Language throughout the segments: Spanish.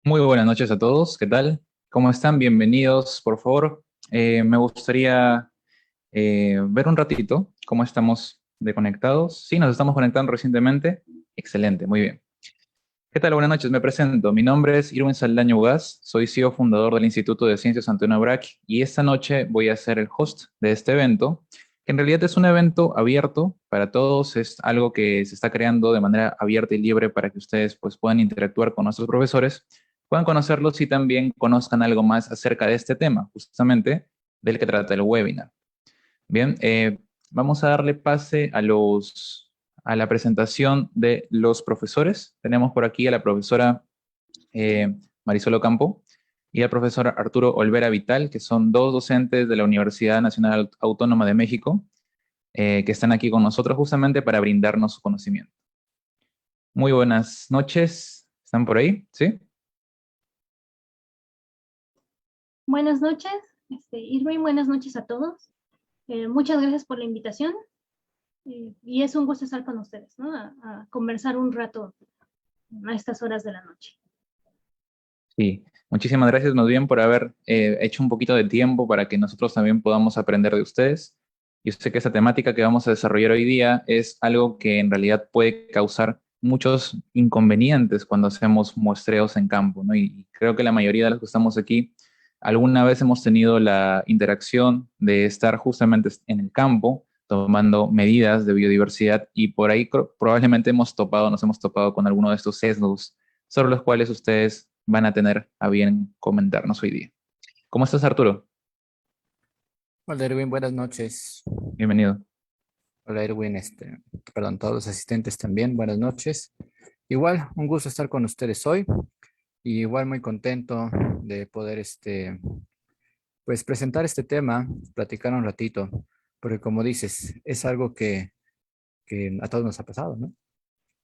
Muy buenas noches a todos, ¿qué tal? ¿Cómo están? Bienvenidos, por favor. Me gustaría ver un ratito cómo estamos de conectados. Sí, nos estamos conectando recientemente. Excelente, muy bien. ¿Qué tal? Buenas noches, me presento. Mi nombre es Irwin Saldaña Ugaz, soy CEO fundador del Instituto de Ciencias Antonio Brac y esta noche voy a ser el host de este evento, que en realidad es un evento abierto para todos, es algo que se está creando de manera abierta y libre para que ustedes pues, puedan interactuar con nuestros profesores, puedan conocerlos y también conozcan algo más acerca de este tema, justamente del que trata el webinar. Bien, vamos a darle pase a la presentación de los profesores. Tenemos por aquí a la profesora Marisol Ocampo y al profesor Arturo Olvera Vital, que son dos docentes de la Universidad Nacional Autónoma de México, que están aquí con nosotros justamente para brindarnos su conocimiento. Muy buenas noches. ¿Están por ahí? ¿Sí? Buenas noches, Irving, buenas noches a todos. Muchas gracias por la invitación y es un gusto estar con ustedes, ¿no? A conversar un rato a estas horas de la noche. Sí. Muchísimas gracias más bien por haber hecho un poquito de tiempo para que nosotros también podamos aprender de ustedes. Yo sé que esta temática que vamos a desarrollar hoy día es algo que en realidad puede causar muchos inconvenientes cuando hacemos muestreos en campo, ¿no? Y creo que la mayoría de los que estamos aquí alguna vez hemos tenido la interacción de estar justamente en el campo tomando medidas de biodiversidad y por ahí probablemente nos hemos topado con alguno de estos sesgos sobre los cuales ustedes van a tener a bien comentarnos hoy día. ¿Cómo estás, Arturo? Hola Erwin, buenas noches. Bienvenido. Hola Erwin, perdón, todos los asistentes también, buenas noches. Igual, un gusto estar con ustedes hoy y igual muy contento de poder pues presentar este tema, platicar un ratito, porque como dices, es algo que a todos nos ha pasado, ¿no?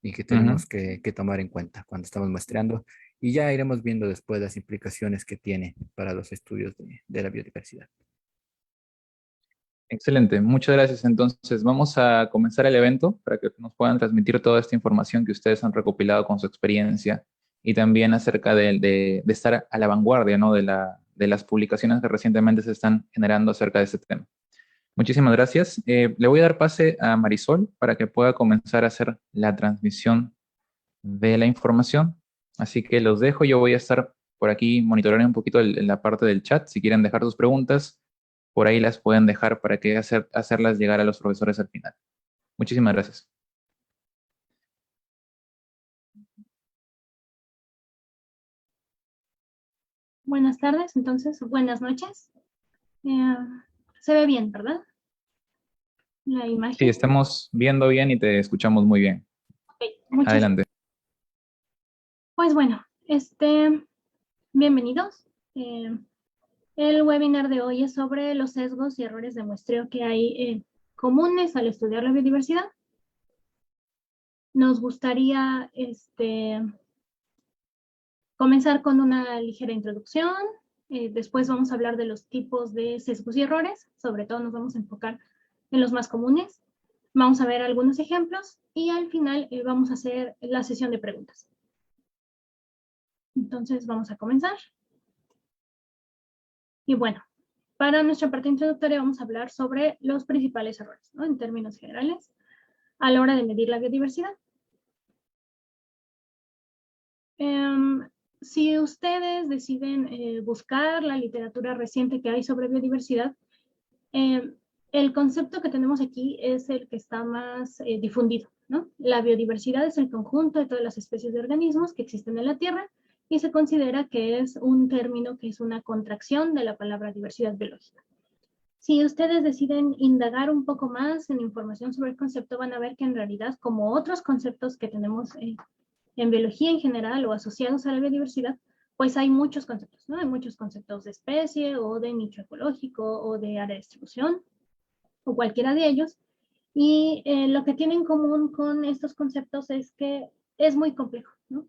Y que Ujú. tenemos que tomar en cuenta cuando estamos muestreando y ya iremos viendo después las implicaciones que tiene para los estudios de la biodiversidad. Excelente, muchas gracias. Entonces, vamos a comenzar el evento para que nos puedan transmitir toda esta información que ustedes han recopilado con su experiencia y también acerca de estar a la vanguardia, ¿no? De las publicaciones que recientemente se están generando acerca de este tema. Muchísimas gracias. Le voy a dar pase a Marisol para que pueda comenzar a hacer la transmisión de la información. Así que los dejo. Yo voy a estar por aquí monitoreando un poquito la parte del chat. Si quieren dejar sus preguntas, por ahí las pueden dejar para que hacerlas llegar a los profesores al final. Muchísimas gracias. Buenas tardes, entonces, buenas noches. Eh, Se ve bien, ¿verdad? La Sí, imagen. estamos viendo bien y te escuchamos muy bien. Ok, muchas. Adelante. Pues bueno, bienvenidos. Eh, el webinar de hoy es sobre los sesgos y errores de muestreo que hay comunes al estudiar la biodiversidad. Nos gustaría comenzar con una ligera introducción. Después vamos a hablar de los tipos de sesgos y errores. Sobre todo nos vamos a enfocar en los más comunes. Vamos a ver algunos ejemplos y al final vamos a hacer la sesión de preguntas. Entonces vamos a comenzar. Y bueno, para nuestra parte introductoria vamos a hablar sobre los principales errores, ¿no? En términos generales, a la hora de medir la biodiversidad. Si ustedes deciden buscar la literatura reciente que hay sobre biodiversidad, el concepto que tenemos aquí es el que está más difundido, ¿no? La biodiversidad es el conjunto de todas las especies de organismos que existen en la Tierra y se considera que es un término que es una contracción de la palabra diversidad biológica. Si ustedes deciden indagar un poco más en información sobre el concepto, van a ver que en realidad, como otros conceptos que tenemos en biología en general o asociados a la biodiversidad, pues hay muchos conceptos, ¿no? Hay muchos conceptos de especie o de nicho ecológico o de área de distribución o cualquiera de ellos. Y lo que tienen en común con estos conceptos es que es muy complejo, ¿no?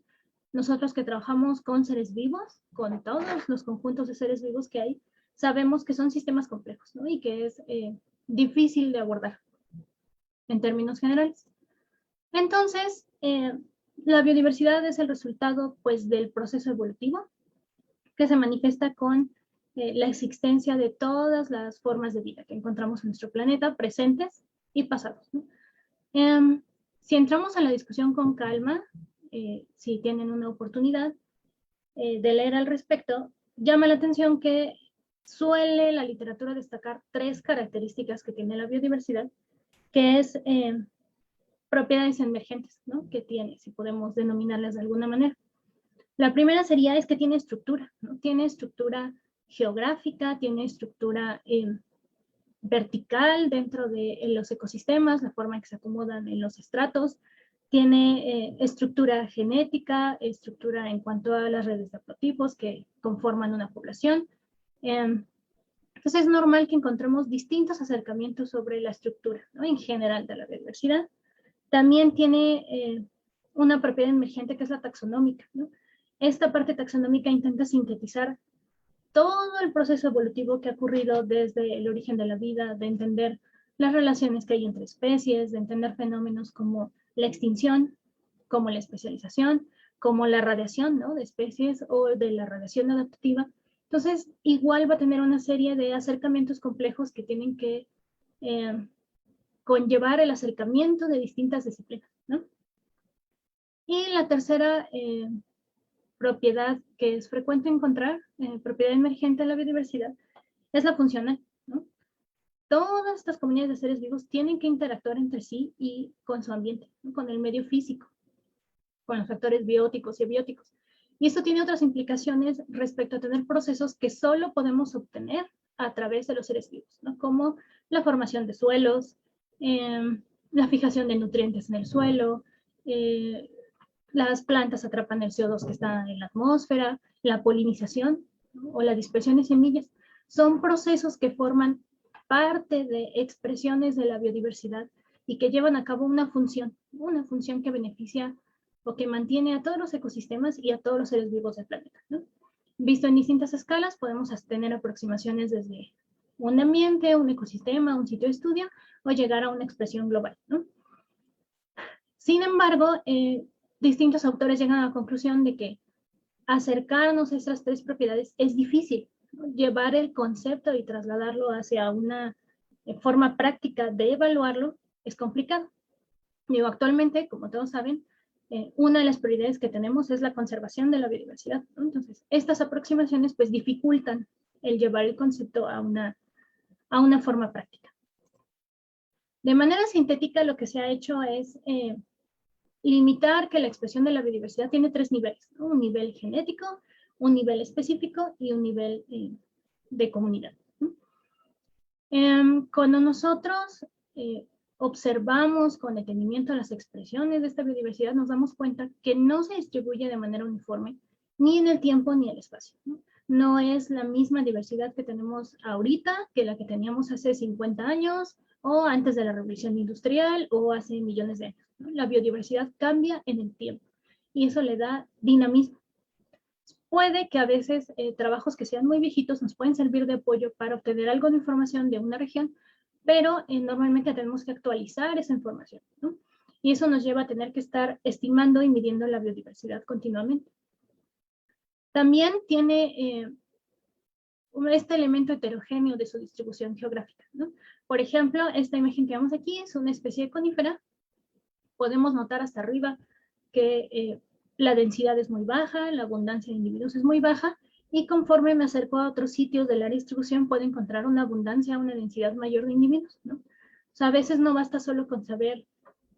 Nosotros que trabajamos con seres vivos, con todos los conjuntos de seres vivos que hay, sabemos que son sistemas complejos, ¿no? Y que es difícil de abordar en términos generales. Entonces, La biodiversidad es el resultado, pues, del proceso evolutivo que se manifiesta con la existencia de todas las formas de vida que encontramos en nuestro planeta, presentes y pasados, ¿no? Si entramos a la discusión con calma, si tienen una oportunidad de leer al respecto, llama la atención que suele la literatura destacar 3 características que tiene la biodiversidad, que es propiedades emergentes, ¿no? Que tiene, si podemos denominarlas de alguna manera. La primera sería es que tiene estructura, ¿no? Tiene estructura geográfica, tiene estructura vertical dentro de los ecosistemas, la forma en que se acomodan en los estratos, tiene estructura genética, estructura en cuanto a las redes de haplotipos que conforman una población. Entonces es normal que encontremos distintos acercamientos sobre la estructura, ¿no? En general de la biodiversidad. También tiene una propiedad emergente que es la taxonómica, ¿no? Esta parte taxonómica intenta sintetizar todo el proceso evolutivo que ha ocurrido desde el origen de la vida, de entender las relaciones que hay entre especies, de entender fenómenos como la extinción, como la especialización, como la radiación, ¿no? De especies o de la radiación adaptativa. Entonces, igual va a tener una serie de acercamientos complejos que tienen que conllevar el acercamiento de distintas disciplinas, ¿no? Y la tercera propiedad que es frecuente encontrar, propiedad emergente de la biodiversidad, es la funcional, ¿no? Todas estas comunidades de seres vivos tienen que interactuar entre sí y con su ambiente, ¿no? Con el medio físico, con los factores bióticos y abióticos. Y esto tiene otras implicaciones respecto a tener procesos que solo podemos obtener a través de los seres vivos, ¿no? Como la formación de suelos, la fijación de nutrientes en el suelo, las plantas atrapan el CO2 que está en la atmósfera, la polinización, ¿no? O la dispersión de semillas. Son procesos que forman parte de expresiones de la biodiversidad y que llevan a cabo una función que beneficia o que mantiene a todos los ecosistemas y a todos los seres vivos del planeta, ¿no? Visto en distintas escalas, podemos tener aproximaciones desde un ambiente, un ecosistema, un sitio de estudio, o llegar a una expresión global, ¿no? Sin embargo, distintos autores llegan a la conclusión de que acercarnos a estas 3 propiedades es difícil, ¿no? Llevar el concepto y trasladarlo hacia una forma práctica de evaluarlo es complicado. Digo, actualmente, como todos saben, una de las prioridades que tenemos es la conservación de la biodiversidad, ¿no? Entonces, estas aproximaciones pues dificultan el llevar el concepto a una forma práctica. De manera sintética, lo que se ha hecho es limitar que la expresión de la biodiversidad tiene 3 niveles, ¿no? Un nivel genético, un nivel específico y un nivel de comunidad, ¿no? Cuando nosotros observamos con detenimiento las expresiones de esta biodiversidad, nos damos cuenta que no se distribuye de manera uniforme ni en el tiempo ni en el espacio, ¿no? No es la misma diversidad que tenemos ahorita que la que teníamos hace 50 años o antes de la revolución industrial o hace millones de años, ¿no? La biodiversidad cambia en el tiempo y eso le da dinamismo. Puede que a veces trabajos que sean muy viejitos nos pueden servir de apoyo para obtener algo de información de una región, pero normalmente tenemos que actualizar esa información, ¿no? Y eso nos lleva a tener que estar estimando y midiendo la biodiversidad continuamente. También tiene este elemento heterogéneo de su distribución geográfica, ¿no? Por ejemplo, esta imagen que vemos aquí es una especie de conífera. Podemos notar hasta arriba que la densidad es muy baja, la abundancia de individuos es muy baja, y conforme me acerco a otros sitios de la distribución puedo encontrar una abundancia, una densidad mayor de individuos, ¿no? O sea, a veces no basta solo con saber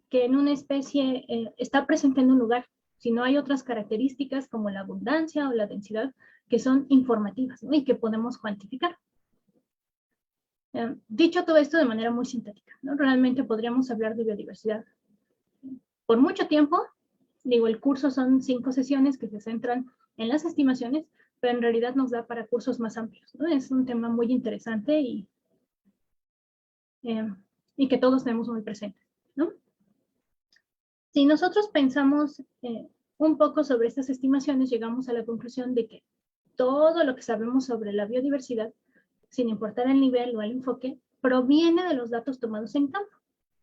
que en una especie está presente en un lugar, sino hay otras características como la abundancia o la densidad que son informativas, ¿no? Y que podemos cuantificar. Dicho todo esto de manera muy sintética, ¿no? Realmente podríamos hablar de biodiversidad por mucho tiempo. Digo, el curso son 5 sesiones que se centran en las estimaciones, pero en realidad nos da para cursos más amplios, ¿no? Es un tema muy interesante y que todos tenemos muy presentes, ¿no? Si nosotros pensamos un poco sobre estas estimaciones, llegamos a la conclusión de que todo lo que sabemos sobre la biodiversidad, sin importar el nivel o el enfoque, proviene de los datos tomados en campo.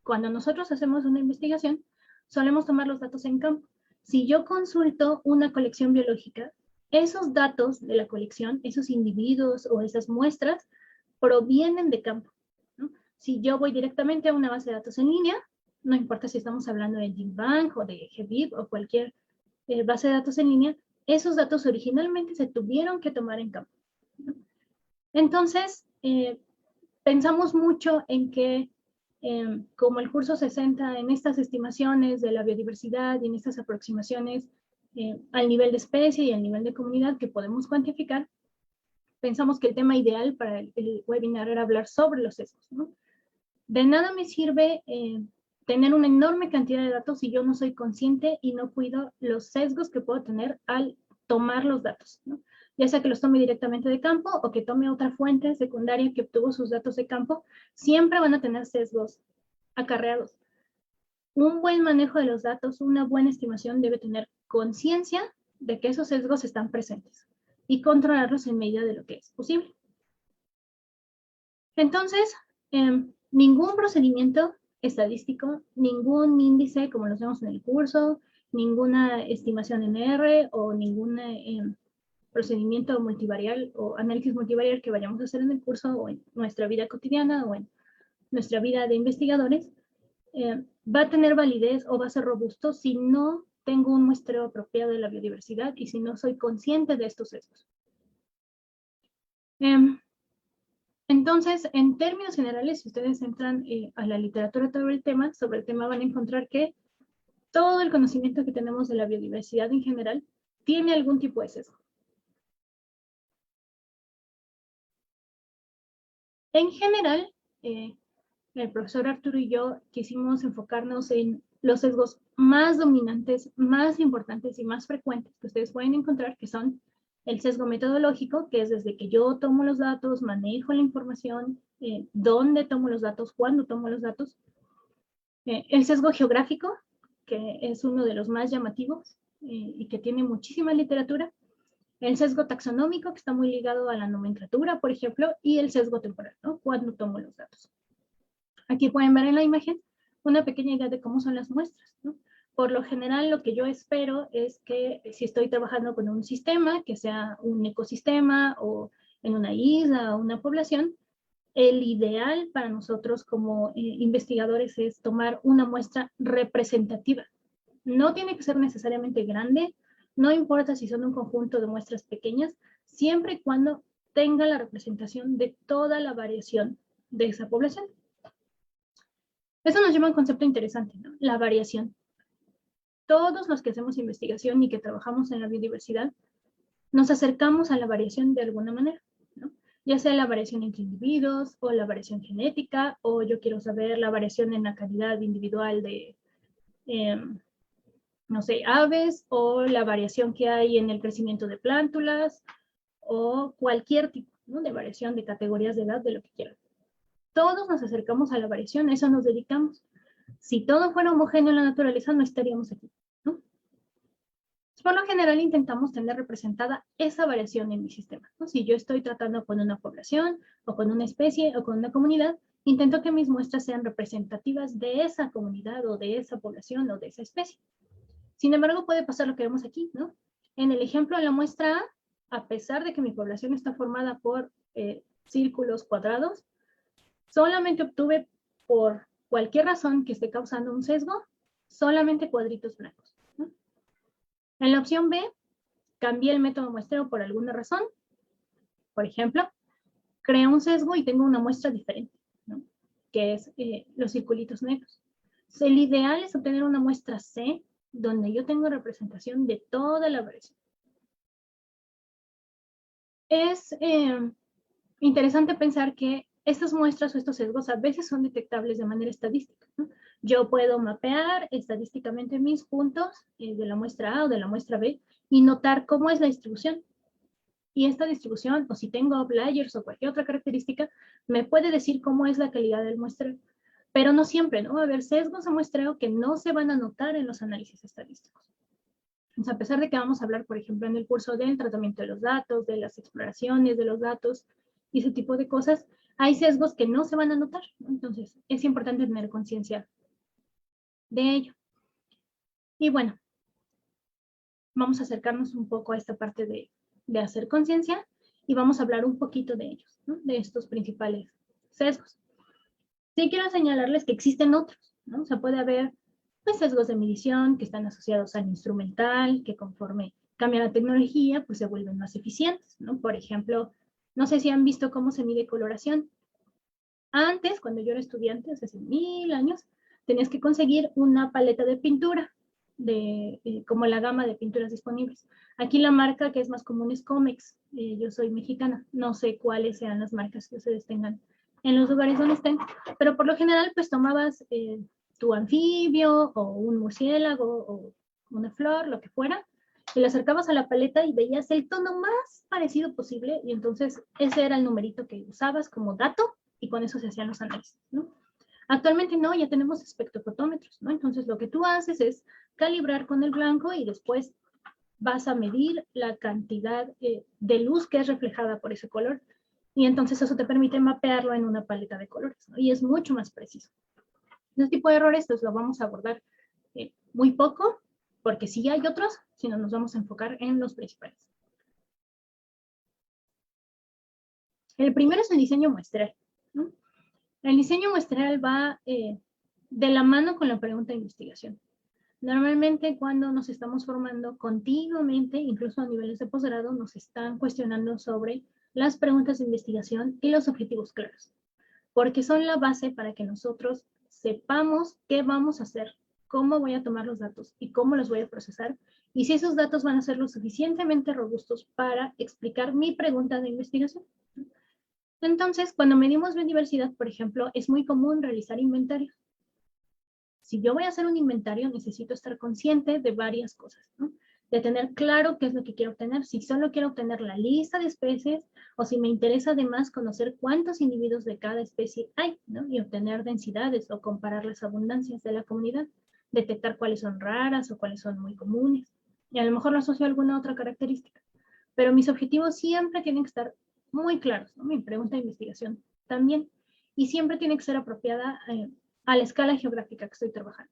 Cuando nosotros hacemos una investigación, solemos tomar los datos en campo. Si yo consulto una colección biológica, esos datos de la colección, esos individuos o esas muestras, provienen de campo, ¿no? Si yo voy directamente a una base de datos en línea, no importa si estamos hablando de GenBank o de GBIF o cualquier base de datos en línea, esos datos originalmente se tuvieron que tomar en campo, ¿no? Entonces, pensamos mucho en que, como el curso se centra en estas estimaciones de la biodiversidad y en estas aproximaciones al nivel de especie y al nivel de comunidad que podemos cuantificar, pensamos que el tema ideal para el webinar era hablar sobre los sesgos, ¿no? De nada me sirve tener una enorme cantidad de datos si yo no soy consciente y no cuido los sesgos que puedo tener al tomar los datos, ¿no? Ya sea que los tome directamente de campo o que tome otra fuente secundaria que obtuvo sus datos de campo, siempre van a tener sesgos acarreados. Un buen manejo de los datos, una buena estimación debe tener conciencia de que esos sesgos están presentes y controlarlos en medida de lo que es posible. Entonces, ningún procedimiento estadístico, ningún índice como los vemos en el curso, ninguna estimación en R o ningún procedimiento multivarial o análisis multivarial que vayamos a hacer en el curso o en nuestra vida cotidiana o en nuestra vida de investigadores, va a tener validez o va a ser robusto si no tengo un muestreo apropiado de la biodiversidad y si no soy consciente de estos sesgos. Entonces, en términos generales, si ustedes entran a la literatura sobre el tema van a encontrar que todo el conocimiento que tenemos de la biodiversidad en general tiene algún tipo de sesgo. En general, el profesor Arturo y yo quisimos enfocarnos en los sesgos más dominantes, más importantes y más frecuentes que ustedes pueden encontrar, que son el sesgo metodológico, que es desde que yo tomo los datos, manejo la información, dónde tomo los datos, cuándo tomo los datos. El sesgo geográfico, que es uno de los más llamativos y que tiene muchísima literatura. El sesgo taxonómico, que está muy ligado a la nomenclatura, por ejemplo, y el sesgo temporal, ¿no? Cuándo tomo los datos. Aquí pueden ver en la imagen una pequeña idea de cómo son las muestras, ¿no? Por lo general, lo que yo espero es que si estoy trabajando con un sistema, que sea un ecosistema o en una isla o una población, el ideal para nosotros como investigadores es tomar una muestra representativa. No tiene que ser necesariamente grande, no importa si son un conjunto de muestras pequeñas, siempre y cuando tenga la representación de toda la variación de esa población. Eso nos lleva a un concepto interesante, ¿no? La variación. Todos los que hacemos investigación y que trabajamos en la biodiversidad, nos acercamos a la variación de alguna manera, ¿no? Ya sea la variación entre individuos, o la variación genética, o yo quiero saber la variación en la calidad individual de, no sé, aves, o la variación que hay en el crecimiento de plántulas, o cualquier tipo, ¿no?, de variación de categorías de edad, de lo que quieran. Todos nos acercamos a la variación, a eso nos dedicamos. Si todo fuera homogéneo en la naturaleza, no estaríamos aquí, ¿no? Por lo general intentamos tener representada esa variación en mi sistema, ¿no? Si yo estoy tratando con una población, o con una especie, o con una comunidad, intento que mis muestras sean representativas de esa comunidad, o de esa población, o de esa especie. Sin embargo, puede pasar lo que vemos aquí, ¿no? En el ejemplo de la muestra A pesar de que mi población está formada por círculos cuadrados, solamente obtuve, por cualquier razón que esté causando un sesgo, solamente cuadritos blancos, ¿no? En la opción B, cambié el método muestreo por alguna razón. Por ejemplo, creé un sesgo y tengo una muestra diferente, ¿no?, que es los circulitos negros. El ideal es obtener una muestra C, donde yo tengo representación de toda la variación. Es interesante pensar que estas muestras o estos sesgos a veces son detectables de manera estadística, ¿no? Yo puedo mapear estadísticamente mis puntos de la muestra A o de la muestra B y notar cómo es la distribución. Y esta distribución, o si tengo outliers o cualquier otra característica, me puede decir cómo es la calidad del muestreo. Pero no siempre, ¿no? Va a haber sesgos de muestreo que no se van a notar en los análisis estadísticos. Entonces, a pesar de que vamos a hablar, por ejemplo, en el curso del tratamiento de los datos, de las exploraciones de los datos y ese tipo de cosas, hay sesgos que no se van a notar, ¿no? Entonces, es importante tener conciencia de ello. Y bueno, vamos a acercarnos un poco a esta parte de hacer conciencia y vamos a hablar un poquito de ellos, ¿no? De estos principales sesgos. Sí quiero señalarles que existen otros, ¿no? O sea, puede haber pues, sesgos de medición que están asociados al instrumental, que conforme cambia la tecnología, pues se vuelven más eficientes, ¿no? Por ejemplo, no sé si han visto cómo se mide coloración. Antes, cuando yo era estudiante, hace 1000 años, tenías que conseguir una paleta de pintura, como la gama de pinturas disponibles. Aquí la marca que es más común es Comex. Yo soy mexicana, no sé cuáles sean las marcas que ustedes tengan en los lugares donde estén, pero por lo general pues tomabas tu anfibio o un murciélago o una flor, lo que fuera, y le acercabas a la paleta y veías el tono más parecido posible y entonces ese era el numerito que usabas como dato y con eso se hacían los análisis, ¿no? Actualmente no, ya tenemos espectrofotómetros, ¿no? Entonces lo que tú haces es calibrar con el blanco y después vas a medir la cantidad de luz que es reflejada por ese color y entonces eso te permite mapearlo en una paleta de colores, ¿no? Y es mucho más preciso. Este tipo de errores pues lo vamos a abordar muy poco porque sí hay otros, sino nos vamos a enfocar en los principales. El primero es el diseño muestral, ¿no? El diseño muestral va de la mano con la pregunta de investigación. Normalmente cuando nos estamos formando continuamente, incluso a niveles de posgrado, nos están cuestionando sobre las preguntas de investigación y los objetivos claros, porque son la base para que nosotros sepamos qué vamos a hacer, cómo voy a tomar los datos y cómo los voy a procesar, y si esos datos van a ser lo suficientemente robustos para explicar mi pregunta de investigación. Entonces, cuando medimos biodiversidad, por ejemplo, es muy común realizar inventarios. Si yo voy a hacer un inventario, necesito estar consciente de varias cosas, ¿no? De tener claro qué es lo que quiero obtener, si solo quiero obtener la lista de especies o si me interesa además conocer cuántos individuos de cada especie hay, ¿no? Y obtener densidades o comparar las abundancias de la comunidad, detectar cuáles son raras o cuáles son muy comunes, y a lo mejor lo asocio a alguna otra característica. Pero mis objetivos siempre tienen que estar muy claros, ¿no? Mi pregunta de investigación también, y siempre tiene que ser apropiada a la escala geográfica que estoy trabajando.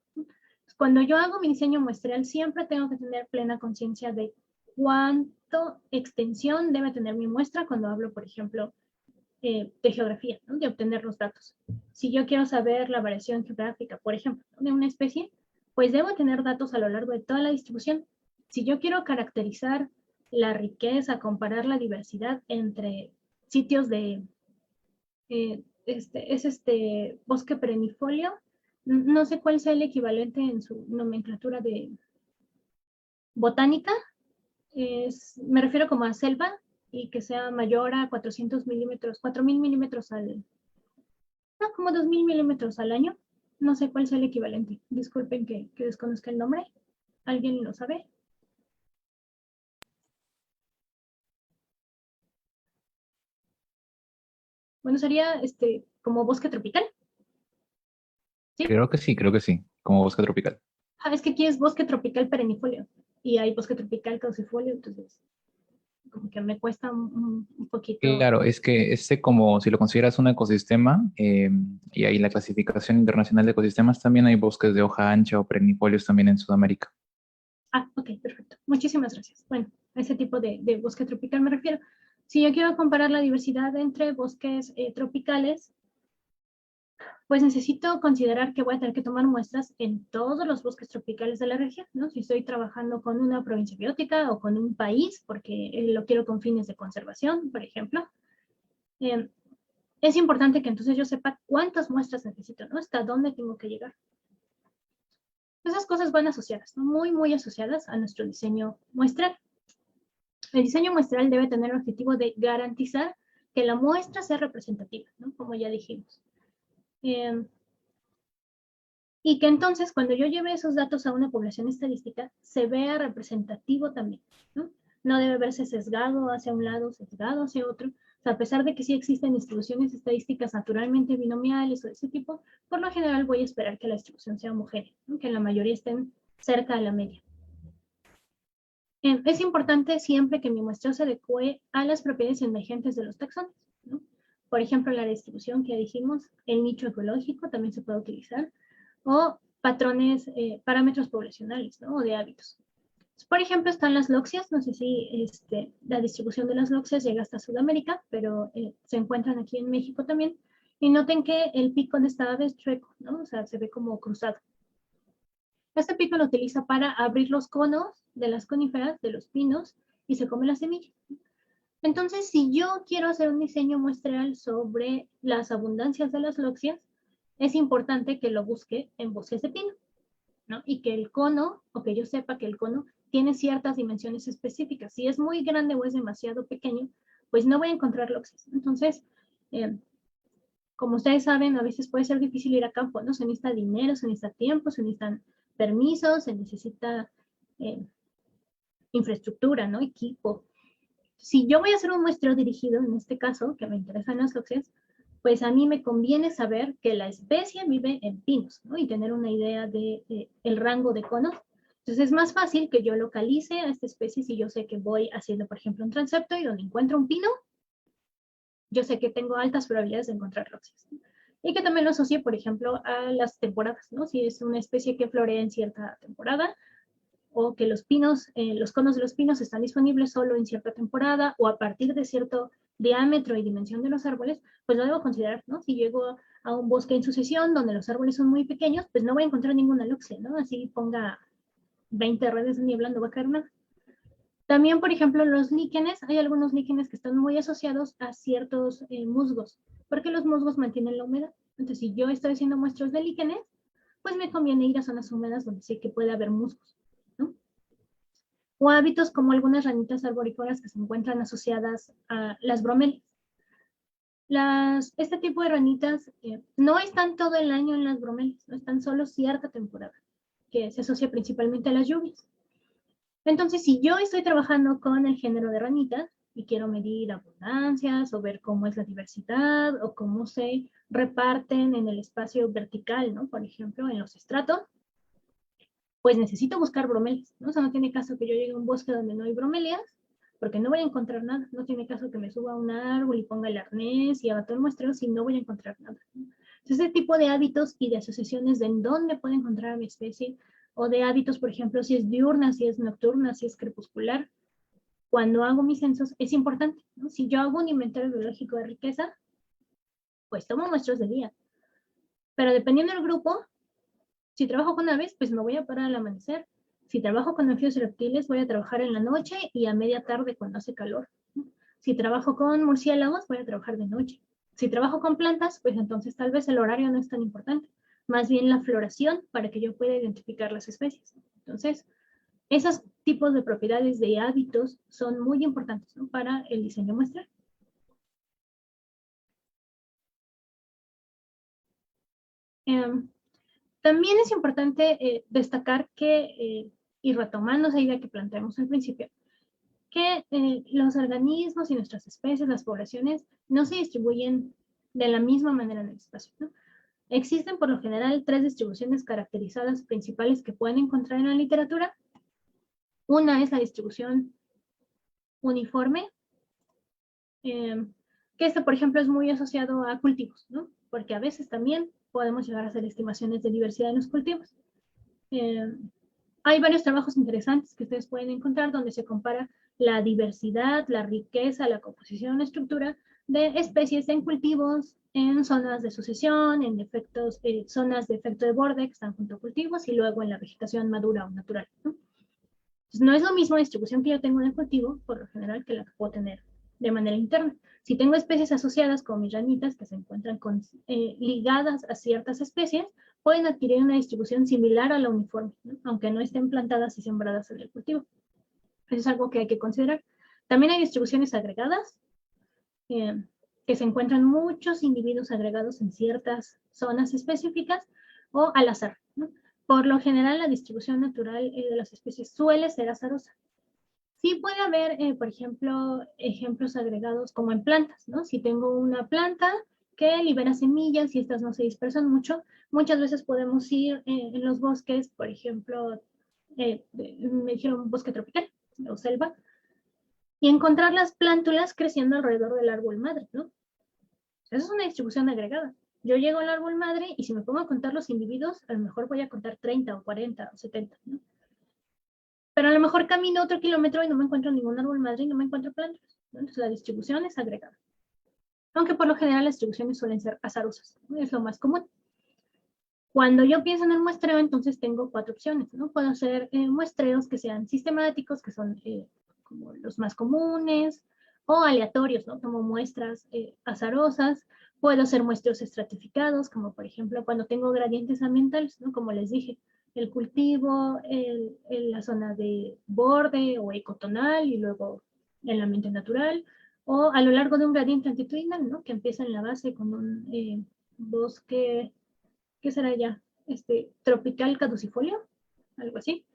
Cuando yo hago mi diseño muestral, siempre tengo que tener plena conciencia de cuánto extensión debe tener mi muestra cuando hablo, por ejemplo, de geografía, ¿no? De obtener los datos. Si yo quiero saber la variación geográfica, por ejemplo, de una especie, pues debo tener datos a lo largo de toda la distribución. Si yo quiero caracterizar la riqueza, comparar la diversidad entre sitios de bosque perennifolio, no sé cuál sea el equivalente en su nomenclatura de botánica, me refiero como a selva y que sea mayor a 400 milímetros, 4000 milímetros no, como 2000 milímetros al año, no sé cuál sea el equivalente, disculpen que desconozca el nombre, ¿alguien lo sabe? Bueno, sería como bosque tropical. ¿Sí? Creo que sí, como bosque tropical. Ah, es que aquí es bosque tropical perennifolio y hay bosque tropical caducifolio, entonces como que me cuesta un poquito. Claro, es que este como si lo consideras un ecosistema, y ahí la clasificación internacional de ecosistemas también hay bosques de hoja ancha o perennifolios también en Sudamérica. Ah, ok, perfecto. Muchísimas gracias. Bueno, a ese tipo de bosque tropical me refiero. Si yo quiero comparar la diversidad entre bosques tropicales, pues necesito considerar que voy a tener que tomar muestras en todos los bosques tropicales de la región, ¿no? Si estoy trabajando con una provincia biótica o con un país, porque lo quiero con fines de conservación, por ejemplo, es importante que entonces yo sepa cuántas muestras necesito, ¿no? Hasta dónde tengo que llegar. Esas cosas van asociadas, ¿no? Muy, muy asociadas a nuestro diseño muestral. El diseño muestral debe tener el objetivo de garantizar que la muestra sea representativa, ¿no? Como ya dijimos. Y que entonces cuando yo lleve esos datos a una población estadística, se vea representativo también, ¿no? No debe verse sesgado hacia un lado, sesgado hacia otro. O sea, a pesar de que sí existen distribuciones estadísticas naturalmente binomiales o de ese tipo, por lo general voy a esperar que la distribución sea homogénea, ¿no? Que la mayoría estén cerca de la media. Es importante siempre que mi muestreo se adecue a las propiedades emergentes de los taxones, ¿no? Por ejemplo, la distribución que ya dijimos, el nicho ecológico también se puede utilizar, o patrones, parámetros poblacionales, ¿no? O de hábitos. Por ejemplo, están las loxias, no sé si la distribución de las loxias llega hasta Sudamérica, pero se encuentran aquí en México también. Y noten que el pico de esta ave es chueco, ¿no? O sea, se ve como cruzado. Este pico lo utiliza para abrir los conos de las coníferas, de los pinos, y se come la semilla. Entonces, si yo quiero hacer un diseño muestreal sobre las abundancias de las loxias, es importante que lo busque en bosques de pino, ¿no? Y que el cono, o que yo sepa que el cono tiene ciertas dimensiones específicas. Si es muy grande o es demasiado pequeño, pues no voy a encontrar loxias. Entonces, como ustedes saben, a veces puede ser difícil ir a campo, ¿no? Se necesita dinero, se necesita tiempo, se necesitan permisos, se necesita infraestructura, ¿no? Equipo. Si yo voy a hacer un muestreo dirigido, en este caso, que me interesan las loxias, pues a mí me conviene saber que la especie vive en pinos, ¿no? Y tener una idea de el rango de conos. Entonces es más fácil que yo localice a esta especie si yo sé que voy haciendo, por ejemplo, un transepto y donde encuentro un pino, yo sé que tengo altas probabilidades de encontrar loxias. Y que también lo asocie, por ejemplo, a las temporadas, ¿no? Si es una especie que florea en cierta temporada, o que los pinos, los conos de los pinos están disponibles solo en cierta temporada o a partir de cierto diámetro y dimensión de los árboles, pues lo debo considerar, ¿no? Si llego a un bosque en sucesión donde los árboles son muy pequeños, pues no voy a encontrar ninguna loxia, ¿no? Así ponga 20 redes de niebla, no va a caer nada. También, por ejemplo, los líquenes, hay algunos líquenes que están muy asociados a ciertos musgos, porque los musgos mantienen la humedad. Entonces, si yo estoy haciendo muestras de líquenes, pues me conviene ir a zonas húmedas donde sé que puede haber musgos, ¿no? O hábitos como algunas ranitas arborícolas que se encuentran asociadas a las bromelias. Este tipo de ranitas no están todo el año en las bromelias, no están solo cierta temporada, que se asocia principalmente a las lluvias. Entonces, si yo estoy trabajando con el género de ranitas y quiero medir abundancias o ver cómo es la diversidad o cómo se reparten en el espacio vertical, ¿no? Por ejemplo, en los estratos, pues necesito buscar bromelias, ¿no? O sea, no tiene caso que yo llegue a un bosque donde no hay bromelias, porque no voy a encontrar nada. No tiene caso que me suba a un árbol y ponga el arnés y haga todo el muestreo si no voy a encontrar nada, ¿no? Entonces, ese tipo de hábitos y de asociaciones de en dónde puedo encontrar a mi especie, o de hábitos, por ejemplo, si es diurna, si es nocturna, si es crepuscular, cuando hago mis censos es importante, ¿no? Si yo hago un inventario biológico de riqueza, pues tomo muestras de día. Pero dependiendo del grupo, si trabajo con aves, pues me voy a parar al amanecer. Si trabajo con anfibios y reptiles, voy a trabajar en la noche y a media tarde cuando hace calor. Si trabajo con murciélagos, voy a trabajar de noche. Si trabajo con plantas, pues entonces tal vez el horario no es tan importante. Más bien la floración para que yo pueda identificar las especies. Entonces, esos tipos de propiedades de hábitos son muy importantes, ¿no? Para el diseño muestral. También es importante destacar que, y retomando esa idea que planteamos al principio, que los organismos y nuestras especies, las poblaciones, no se distribuyen de la misma manera en el espacio, ¿no? Existen por lo general 3 distribuciones caracterizadas principales que pueden encontrar en la literatura. Una es la distribución uniforme, que esto, por ejemplo, es muy asociado a cultivos, ¿no? Porque a veces también podemos llegar a hacer estimaciones de diversidad en los cultivos. Hay varios trabajos interesantes que ustedes pueden encontrar donde se compara la diversidad, la riqueza, la composición, la estructura de especies en cultivos, en zonas de sucesión, en zonas de efecto de borde que están junto a cultivos y luego en la vegetación madura o natural, ¿no? Entonces, no es lo mismo la distribución que yo tengo en el cultivo, por lo general, que la que puedo tener de manera interna. Si tengo especies asociadas como mis ranitas que se encuentran ligadas a ciertas especies, pueden adquirir una distribución similar a la uniforme, ¿no? Aunque no estén plantadas y sembradas en el cultivo. Eso es algo que hay que considerar. También hay distribuciones agregadas, que se encuentran muchos individuos agregados en ciertas zonas específicas o al azar, ¿no? Por lo general, la distribución natural de las especies suele ser azarosa. Sí puede haber, por ejemplo, ejemplos agregados como en plantas, ¿no? Si tengo una planta que libera semillas y estas no se dispersan mucho, muchas veces podemos ir en los bosques, por ejemplo, me dijeron bosque tropical o selva, y encontrar las plántulas creciendo alrededor del árbol madre, ¿no? Esa es una distribución agregada. Yo llego al árbol madre y si me pongo a contar los individuos, a lo mejor voy a contar 30 o 40 o 70, ¿no? pero a lo mejor camino otro kilómetro y no me encuentro ningún árbol madre y no me encuentro plantas, ¿no? Entonces la distribución es agregada. Aunque por lo general las distribuciones suelen ser azarosas, ¿no? Es lo más común. Cuando yo pienso en el muestreo, entonces tengo 4 opciones, ¿no? Puedo hacer muestreos que sean sistemáticos, que son como los más comunes, o aleatorios, ¿no? Tomo muestras azarosas. Puedo hacer muestreos estratificados, como por ejemplo cuando tengo gradientes ambientales, ¿no? Como les dije, el cultivo, la zona de borde o ecotonal y luego el ambiente natural, o a lo largo de un gradiente altitudinal, ¿no? Que empieza en la base con un bosque, ¿qué será ya? Tropical caducifolio, algo así.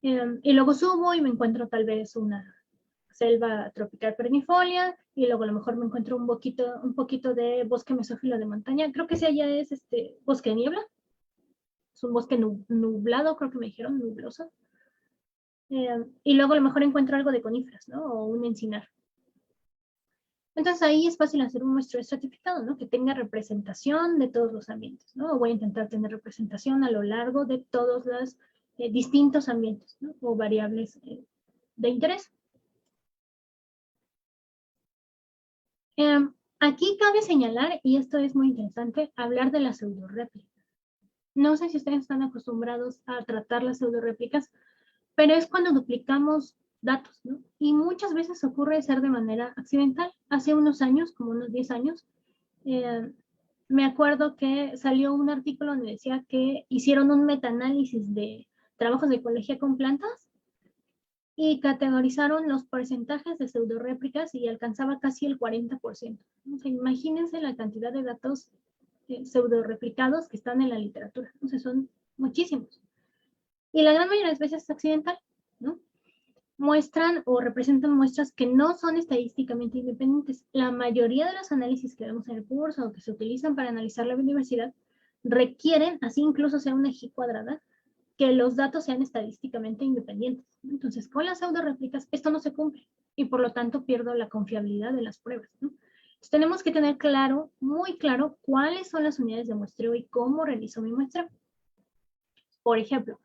Y luego subo y me encuentro tal vez una selva tropical perennifolia, y luego a lo mejor me encuentro un poquito de bosque mesófilo de montaña. Creo que ese allá es bosque de niebla. Es un bosque nublado, creo que me dijeron, nubloso. Y luego a lo mejor encuentro algo de coníferas, ¿no? O un encinar. Entonces ahí es fácil hacer un muestreo estratificado, ¿no? Que tenga representación de todos los ambientes, ¿no? Voy a intentar tener representación a lo largo de todos los distintos ambientes, ¿no? O variables de interés. Aquí cabe señalar, y esto es muy interesante, hablar de las pseudoréplicas. No sé si ustedes están acostumbrados a tratar las pseudoréplicas, pero es cuando duplicamos datos, ¿no? Y muchas veces ocurre ser de manera accidental. Hace unos años, como unos 10 años, me acuerdo que salió un artículo donde decía que hicieron un metaanálisis de trabajos de ecología con plantas y categorizaron los porcentajes de pseudoréplicas y alcanzaba casi el 40%. O sea, imagínense la cantidad de datos pseudoreplicados que están en la literatura. Entonces son muchísimos. Y la gran mayoría de las veces es accidental, ¿no? Muestran o representan muestras que no son estadísticamente independientes. La mayoría de los análisis que vemos en el curso o que se utilizan para analizar la biodiversidad requieren, así incluso sea una G cuadrada, que los datos sean estadísticamente independientes. Entonces, con las pseudoréplicas esto no se cumple y por lo tanto pierdo la confiabilidad de las pruebas, ¿no? Entonces, tenemos que tener claro, muy claro, cuáles son las unidades de muestreo y cómo realizo mi muestreo. Por ejemplo,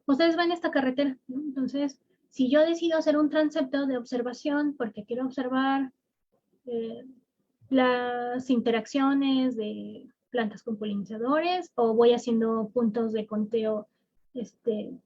ustedes ven esta carretera, ¿no? Entonces, si yo decido hacer un transepto de observación porque quiero observar las interacciones de plantas con polinizadores, o voy haciendo puntos de conteo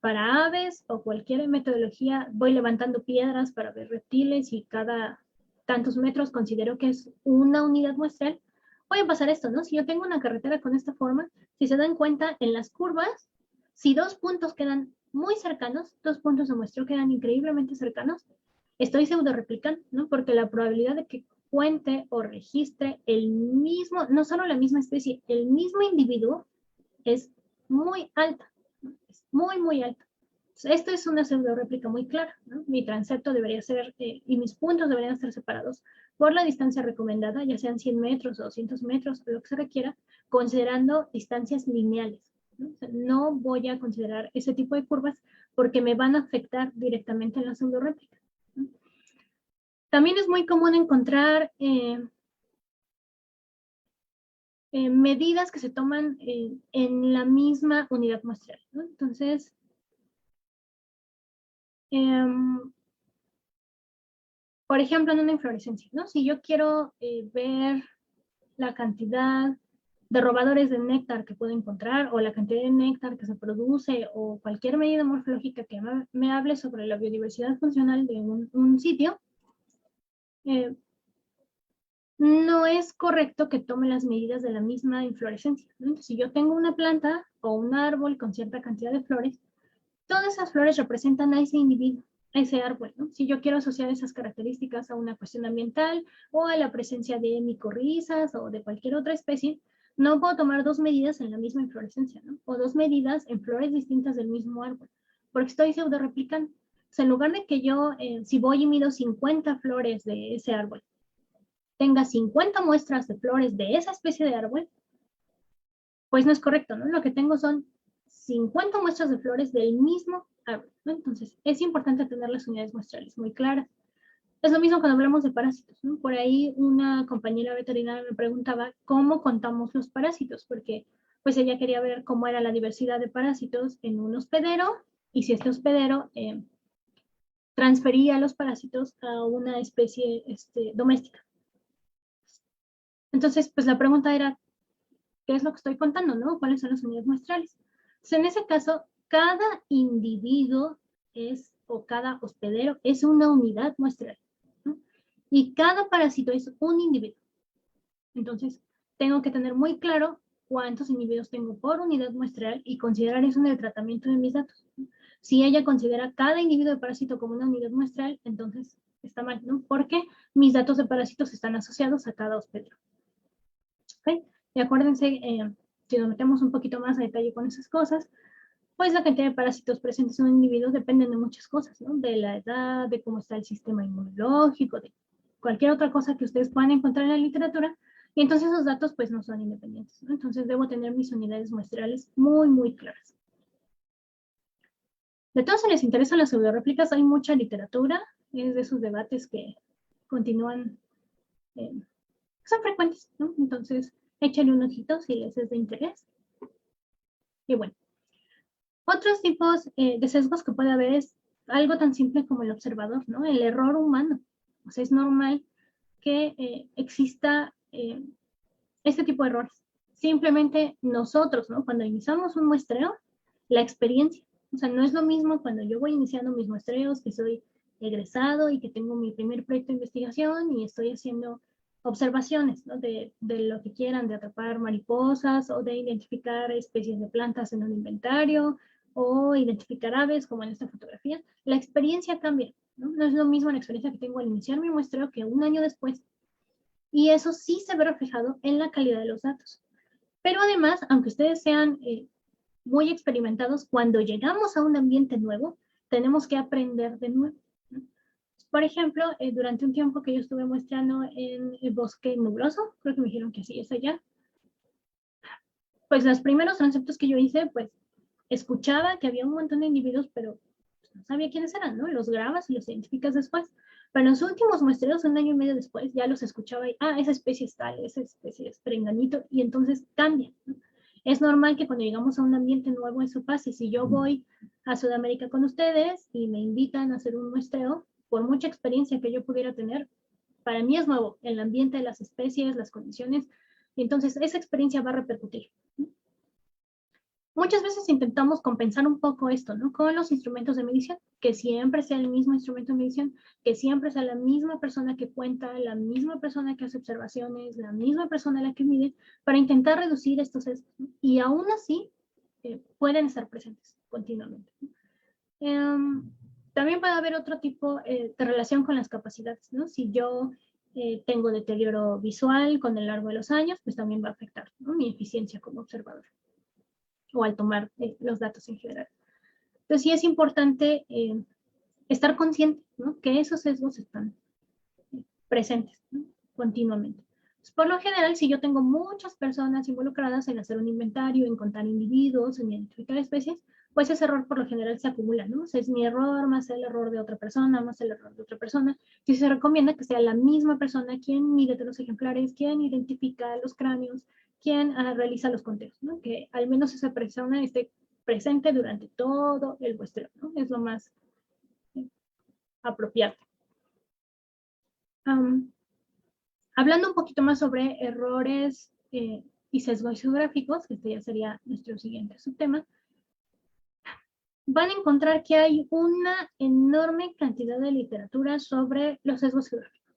para aves o cualquier metodología, voy levantando piedras para ver reptiles y cada tantos metros considero que es una unidad muestral, voy a pasar esto, ¿no? Si yo tengo una carretera con esta forma, si se dan cuenta en las curvas, si 2 puntos quedan muy cercanos, 2 puntos de muestreo quedan increíblemente cercanos, estoy pseudo replicando, ¿no? Porque la probabilidad de que cuente o registre el mismo, no solo la misma especie, el mismo individuo es muy alta, ¿no? Es muy, muy alta. Esto es una pseudo réplica muy clara, ¿no? Mi transepto debería ser, y mis puntos deberían estar separados por la distancia recomendada, ya sean 100 metros o 200 metros, o lo que se requiera, considerando distancias lineales, ¿no? O sea, no voy a considerar ese tipo de curvas porque me van a afectar directamente en la pseudo réplica, ¿no? También es muy común encontrar medidas que se toman en la misma unidad muestral, ¿no? Entonces, por ejemplo, en una inflorescencia, ¿no? Si yo quiero ver la cantidad de robadores de néctar que puedo encontrar, o la cantidad de néctar que se produce, o cualquier medida morfológica que me hable sobre la biodiversidad funcional de un sitio, no es correcto que tome las medidas de la misma inflorescencia, ¿no? Entonces, si yo tengo una planta o un árbol con cierta cantidad de flores, todas esas flores representan a ese individuo, a ese árbol, ¿no? Si yo quiero asociar esas características a una cuestión ambiental o a la presencia de micorrizas o de cualquier otra especie, no puedo tomar 2 medidas en la misma inflorescencia, ¿no? O 2 medidas en flores distintas del mismo árbol, porque estoy pseudo replicando. O sea, en lugar de que yo, si voy y mido 50 flores de ese árbol, tenga 50 muestras de flores de esa especie de árbol, pues no es correcto, ¿no? Lo que tengo son 50 muestras de flores del mismo árbol, ¿no? Entonces, es importante tener las unidades muestrales muy claras. Es lo mismo cuando hablamos de parásitos, ¿no? Por ahí una compañera veterinaria me preguntaba cómo contamos los parásitos, porque pues ella quería ver cómo era la diversidad de parásitos en un hospedero y si este hospedero transfería los parásitos a una especie doméstica. Entonces, pues la pregunta era, ¿qué es lo que estoy contando, no? ¿Cuáles son las unidades muestrales? Entonces, en ese caso, cada individuo o cada hospedero es una unidad muestral, ¿no? Y cada parásito es un individuo. Entonces, tengo que tener muy claro cuántos individuos tengo por unidad muestral y considerar eso en el tratamiento de mis datos, ¿no? Si ella considera cada individuo de parásito como una unidad muestral, entonces está mal, ¿no? Porque mis datos de parásitos están asociados a cada hospedero. ¿Ok? Y acuérdense, si nos metemos un poquito más a detalle con esas cosas, pues la cantidad de parásitos presentes en un individuo dependen de muchas cosas, ¿no? De la edad, de cómo está el sistema inmunológico, de cualquier otra cosa que ustedes puedan encontrar en la literatura, y entonces esos datos pues no son independientes, ¿no? Entonces debo tener mis unidades muestrales muy, muy claras. De todos, si les interesan las pseudoréplicas, hay mucha literatura, es de esos debates que continúan, son frecuentes, ¿no? Entonces, échale un ojito si les es de interés. Y bueno, otros tipos de sesgos que puede haber es algo tan simple como el observador, ¿no? El error humano. O sea, es normal que exista este tipo de errores. Simplemente nosotros, ¿no? Cuando iniciamos un muestreo, la experiencia. O sea, no es lo mismo cuando yo voy iniciando mis muestreos, que soy egresado y que tengo mi primer proyecto de investigación y estoy haciendo observaciones, ¿no? De lo que quieran, de atrapar mariposas o de identificar especies de plantas en un inventario o identificar aves, como en esta fotografía. La experiencia cambia, ¿no? No es lo mismo la experiencia que tengo al iniciar mi muestreo que un año después. Y eso sí se ve reflejado en la calidad de los datos. Pero además, aunque ustedes sean muy experimentados, cuando llegamos a un ambiente nuevo, tenemos que aprender de nuevo, ¿no? Por ejemplo, durante un tiempo que yo estuve muestreando en el bosque nubloso, creo que me dijeron que sí es allá, pues los primeros transeptos que yo hice, pues escuchaba que había un montón de individuos, pero pues, no sabía quiénes eran, ¿no? Los grabas y los identificas después. Pero en los últimos muestreos, un año y medio después, ya los escuchaba y, esa especie es tal, esa especie es perenganito, y entonces cambia, ¿no? Es normal que cuando llegamos a un ambiente nuevo eso pase. Si yo voy a Sudamérica con ustedes y me invitan a hacer un muestreo, por mucha experiencia que yo pudiera tener, para mí es nuevo el ambiente, las especies, las condiciones, y entonces esa experiencia va a repercutir. Muchas veces intentamos compensar un poco esto, ¿no? Con los instrumentos de medición, que siempre sea el mismo instrumento de medición, que siempre sea la misma persona que cuenta, la misma persona que hace observaciones, la misma persona la que mide, para intentar reducir estos sesgos, ¿no? Y aún así pueden estar presentes continuamente, ¿no? También puede haber otro tipo de relación con las capacidades, ¿no? Si yo tengo deterioro visual con el largo de los años, pues también va a afectar, ¿no? Mi eficiencia como observador o al tomar los datos en general. Entonces sí es importante estar consciente, ¿no? Que esos sesgos están presentes, ¿no? Continuamente. Pues por lo general, si yo tengo muchas personas involucradas en hacer un inventario, en contar individuos, en identificar especies, pues ese error por lo general se acumula, ¿no? O sea, es mi error más el error de otra persona, más el error de otra persona. Y se recomienda que sea la misma persona quien mide los ejemplares, quien identifica los cráneos, quien realiza los conteos, ¿no? Que al menos esa persona esté presente durante todo el muestreo, ¿no? Es lo más apropiado. Hablando un poquito más sobre errores y sesgos geográficos, que este ya sería nuestro siguiente subtema, van a encontrar que hay una enorme cantidad de literatura sobre los sesgos geográficos.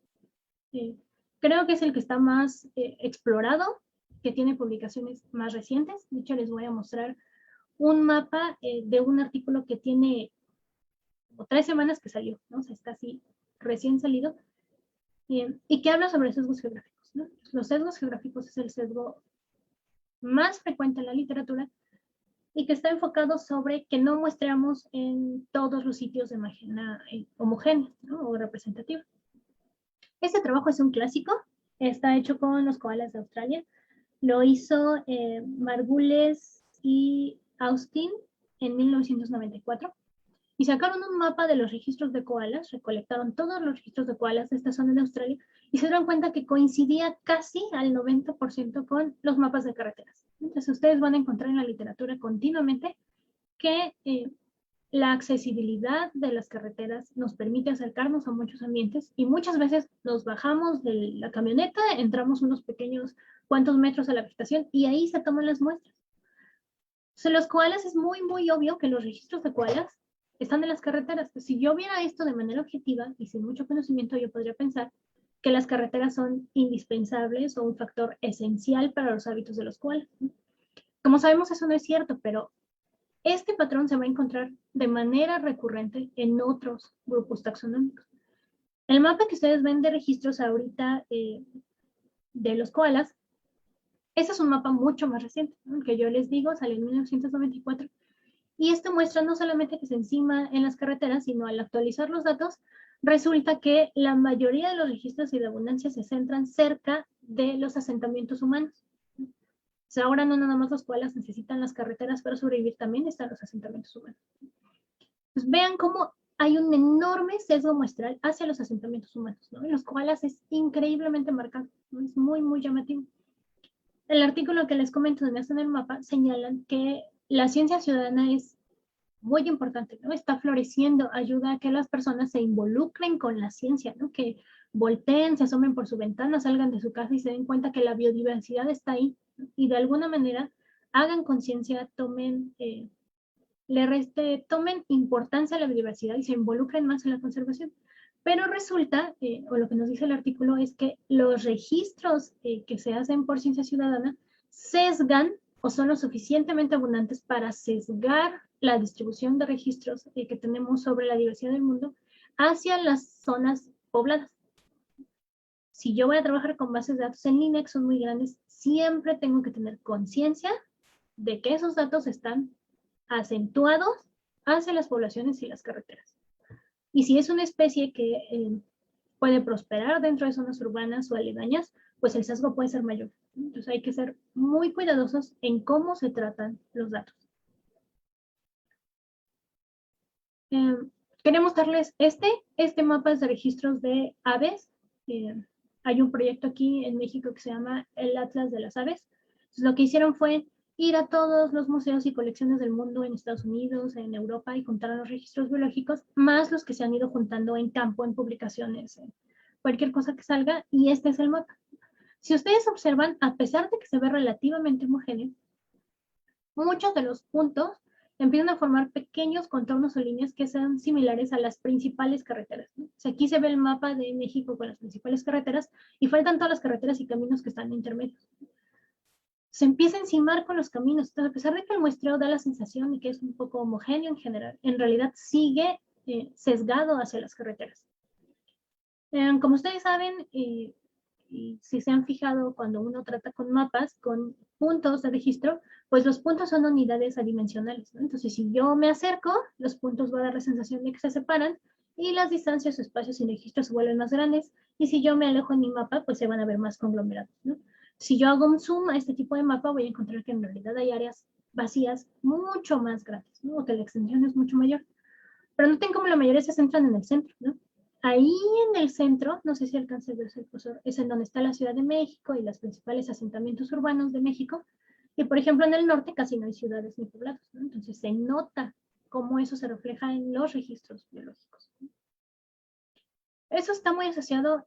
Creo que es el que está más explorado, que tiene publicaciones más recientes. De hecho, les voy a mostrar un mapa de un artículo que tiene como 3 semanas que salió, ¿no? O sea, es casi recién salido, y que habla sobre sesgos geográficos, ¿no? Los sesgos geográficos es el sesgo más frecuente en la literatura y que está enfocado sobre que no muestramos en todos los sitios de imagen homogénea, ¿no? O representativa. Este trabajo es un clásico, está hecho con los koalas de Australia. Lo hizo Margules y Austin en 1994. Y sacaron un mapa de los registros de koalas, recolectaron todos los registros de koalas de esta zona de Australia y se dieron cuenta que coincidía casi al 90% con los mapas de carreteras. Entonces ustedes van a encontrar en la literatura continuamente que la accesibilidad de las carreteras nos permite acercarnos a muchos ambientes y muchas veces nos bajamos de la camioneta, entramos unos pequeños cuantos metros a la vegetación y ahí se toman las muestras. Entonces, los koalas es muy, muy obvio que los registros de koalas están en las carreteras. Si yo viera esto de manera objetiva y sin mucho conocimiento, yo podría pensar que las carreteras son indispensables o un factor esencial para los hábitos de los koalas. Como sabemos, eso no es cierto, pero este patrón se va a encontrar de manera recurrente en otros grupos taxonómicos. El mapa que ustedes ven de registros ahorita de los koalas, ese es un mapa mucho más reciente, ¿no? El que yo les digo sale en 1994. Y esto muestra no solamente que se encima en las carreteras, sino al actualizar los datos, resulta que la mayoría de los registros y de abundancia se centran cerca de los asentamientos humanos. O sea, ahora no nada más los koalas necesitan las carreteras para sobrevivir, también están los asentamientos humanos. Pues vean cómo hay un enorme sesgo muestral hacia los asentamientos humanos, ¿no? En los koalas es increíblemente marcado, ¿no? Es muy, muy llamativo. El artículo que les comento donde hacen el mapa señalan que la ciencia ciudadana es muy importante, ¿no? Está floreciendo, ayuda a que las personas se involucren con la ciencia, ¿no? Que volteen, se asomen por su ventana, salgan de su casa y se den cuenta que la biodiversidad está ahí, ¿no? Y de alguna manera hagan conciencia, tomen importancia a la biodiversidad y se involucren más en la conservación. Pero resulta, o lo que nos dice el artículo, es que los registros que se hacen por ciencia ciudadana sesgan o son lo suficientemente abundantes para sesgar la distribución de registros que tenemos sobre la diversidad del mundo hacia las zonas pobladas. Si yo voy a trabajar con bases de datos en línea que son muy grandes, siempre tengo que tener conciencia de que esos datos están acentuados hacia las poblaciones y las carreteras. Y si es una especie que puede prosperar dentro de zonas urbanas o aledañas, pues el sesgo puede ser mayor. Entonces hay que ser muy cuidadosos en cómo se tratan los datos. Queremos darles este mapa de registros de aves. Hay un proyecto aquí en México que se llama el Atlas de las Aves. Entonces, lo que hicieron fue ir a todos los museos y colecciones del mundo en Estados Unidos, en Europa, y juntar los registros biológicos, más los que se han ido juntando en campo, en publicaciones, en cualquier cosa que salga, y este es el mapa. Si ustedes observan, a pesar de que se ve relativamente homogéneo, muchos de los puntos empiezan a formar pequeños contornos o líneas que sean similares a las principales carreteras, ¿no? O sea, aquí se ve el mapa de México con las principales carreteras y faltan todas las carreteras y caminos que están intermedios. Se empieza a encimar con los caminos. Entonces, a pesar de que el muestreo da la sensación de que es un poco homogéneo en general, en realidad sigue sesgado hacia las carreteras. Como ustedes saben, y si se han fijado cuando uno trata con mapas, con puntos de registro, pues los puntos son unidades adimensionales, ¿no? Entonces, si yo me acerco, los puntos van a dar la sensación de que se separan y las distancias o espacios sin registro se vuelven más grandes, y si yo me alejo en mi mapa, pues se van a ver más conglomerados, ¿no? Si yo hago un zoom a este tipo de mapa, voy a encontrar que en realidad hay áreas vacías mucho más grandes, ¿no? O que la extensión es mucho mayor. Pero noten cómo la mayoría se centran en el centro, ¿no? Ahí en el centro, no sé si alcance a ver el cursor, es en donde está la Ciudad de México y los principales asentamientos urbanos de México. Y por ejemplo, en el norte casi no hay ciudades ni poblados, ¿no? Entonces se nota cómo eso se refleja en los registros biológicos. Eso está muy asociado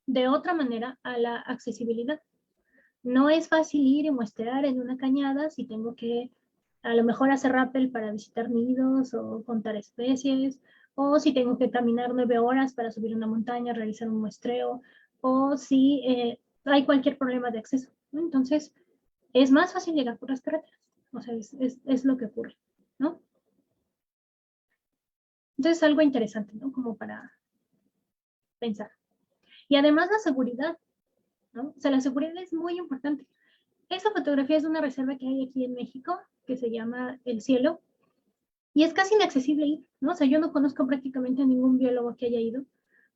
de otra manera a la accesibilidad. No es fácil ir y muestrear en una cañada si tengo que a lo mejor hacer rappel para visitar nidos o contar especies, o si tengo que caminar 9 horas para subir una montaña, realizar un muestreo, o si hay cualquier problema de acceso, ¿no? Entonces, es más fácil llegar por las carreteras. O sea, es lo que ocurre, ¿no? Entonces, algo interesante, ¿no? Como para pensar. Y además la seguridad, ¿no? O sea, la seguridad es muy importante. Esta fotografía es de una reserva que hay aquí en México, que se llama El Cielo, y es casi inaccesible ir, ¿no? O sea, yo no conozco prácticamente a ningún biólogo que haya ido,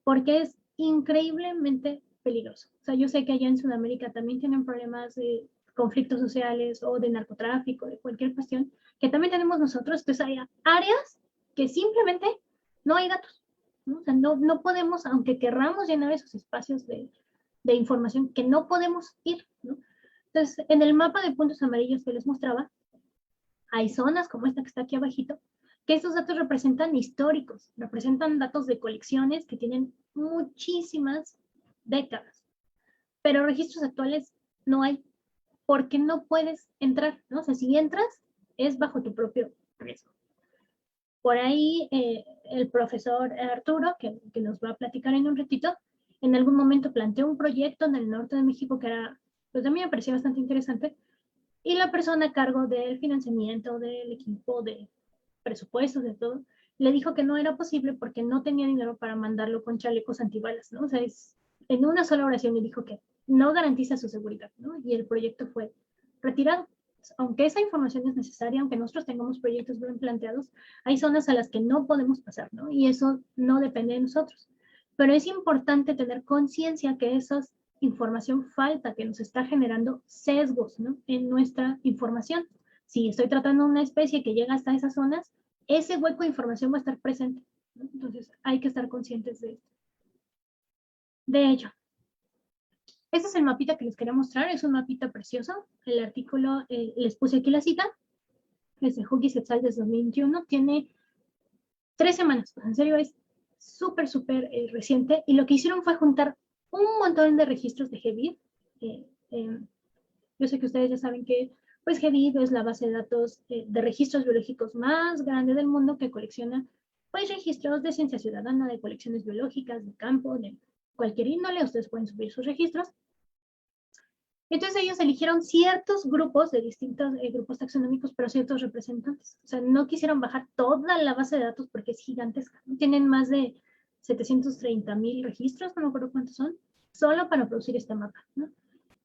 porque es increíblemente peligroso. O sea, yo sé que allá en Sudamérica también tienen problemas de conflictos sociales o de narcotráfico, de cualquier cuestión, que también tenemos nosotros. Entonces hay áreas que simplemente no hay datos, ¿no? O sea, no podemos, aunque querramos llenar esos espacios de información, que no podemos ir, ¿no? Entonces, en el mapa de puntos amarillos que les mostraba, Hay zonas como esta que está aquí abajito, que estos datos representan históricos, representan datos de colecciones que tienen muchísimas décadas, pero registros actuales no hay, porque no puedes entrar, ¿no? O sea, si entras, es bajo tu propio riesgo. Por ahí, el profesor Arturo, que nos va a platicar en un ratito, en algún momento planteó un proyecto en el norte de México que era, pues a mí me parecía bastante interesante, y la persona a cargo del financiamiento, del equipo, de presupuestos, de todo, le dijo que no era posible porque no tenía dinero para mandarlo con chalecos antibalas, ¿no? O sea, en una sola oración le dijo que no garantiza su seguridad, ¿no? Y el proyecto fue retirado. Aunque esa información es necesaria, aunque nosotros tengamos proyectos bien planteados, hay zonas a las que no podemos pasar, ¿no? Y eso no depende de nosotros. Pero es importante tener conciencia que esa información falta, que nos está generando sesgos, ¿no? En nuestra información. Si estoy tratando una especie que llega hasta esas zonas, ese hueco de información va a estar presente, ¿no? Entonces hay que estar conscientes de ello. Este es el mapita que les quería mostrar, es un mapita precioso. El artículo, les puse aquí la cita, es de Huggies et al. 2021, tiene 3 semanas, en serio es súper reciente, y lo que hicieron fue juntar un montón de registros de GBIF. Yo sé que ustedes ya saben que pues GBIF es la base de datos de registros biológicos más grande del mundo, que colecciona pues registros de ciencia ciudadana, de colecciones biológicas, de campo, de cualquier índole. Ustedes pueden subir sus registros. Entonces ellos eligieron ciertos grupos de distintos grupos taxonómicos, pero ciertos representantes. O sea, no quisieron bajar toda la base de datos porque es gigantesca, ¿no? Tienen más de 730,000 registros, no me acuerdo cuántos son, solo para producir este mapa, ¿no?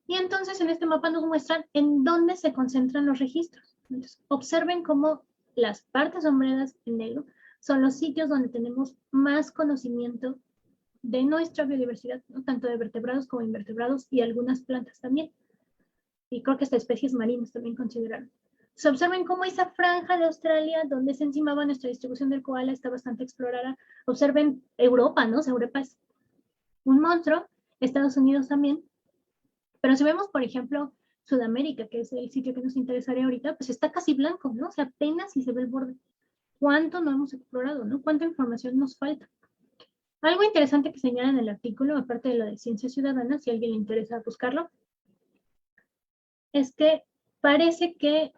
Y entonces en este mapa nos muestran en dónde se concentran los registros. Entonces, observen cómo las partes sombreadas en negro son los sitios donde tenemos más conocimiento de nuestra biodiversidad, ¿no? Tanto de vertebrados como invertebrados y algunas plantas también. Y creo que hasta especies marinas también consideraron. Se observen cómo esa franja de Australia, donde se encimaba nuestra distribución del koala, está bastante explorada. Observen Europa, ¿no? O sea, Europa es un monstruo, Estados Unidos también. Pero si vemos, por ejemplo, Sudamérica, que es el sitio que nos interesaría ahorita, pues está casi blanco, ¿no? O sea, apenas si se ve el borde. ¿Cuánto no hemos explorado, no? ¿Cuánta información nos falta? Algo interesante que señala en el artículo, aparte de lo de ciencia ciudadana, si a alguien le interesa buscarlo, es que parece que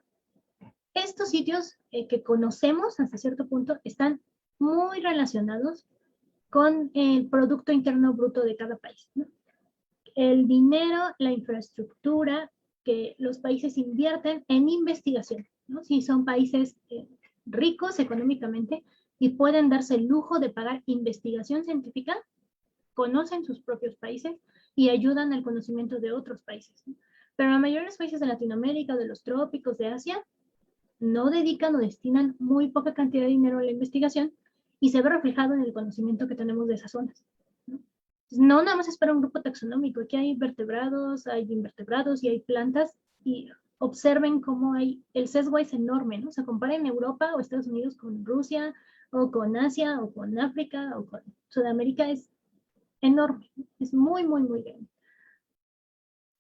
estos sitios que conocemos hasta cierto punto están muy relacionados con el Producto Interno Bruto de cada país, ¿no? El dinero, la infraestructura que los países invierten en investigación, ¿no? Si son países ricos económicamente y pueden darse el lujo de pagar investigación científica, conocen sus propios países y ayudan al conocimiento de otros países, ¿no? Pero la mayoría de los países de Latinoamérica, de los trópicos, de Asia, no dedican o destinan muy poca cantidad de dinero a la investigación, y se ve reflejado en el conocimiento que tenemos de esas zonas, ¿no? No nada más es para un grupo taxonómico, aquí hay vertebrados, hay invertebrados y hay plantas, y observen cómo el sesgo es enorme, ¿no? O sea, comparen Europa o Estados Unidos con Rusia, o con Asia, o con África, o con Sudamérica, es enorme, es muy grande.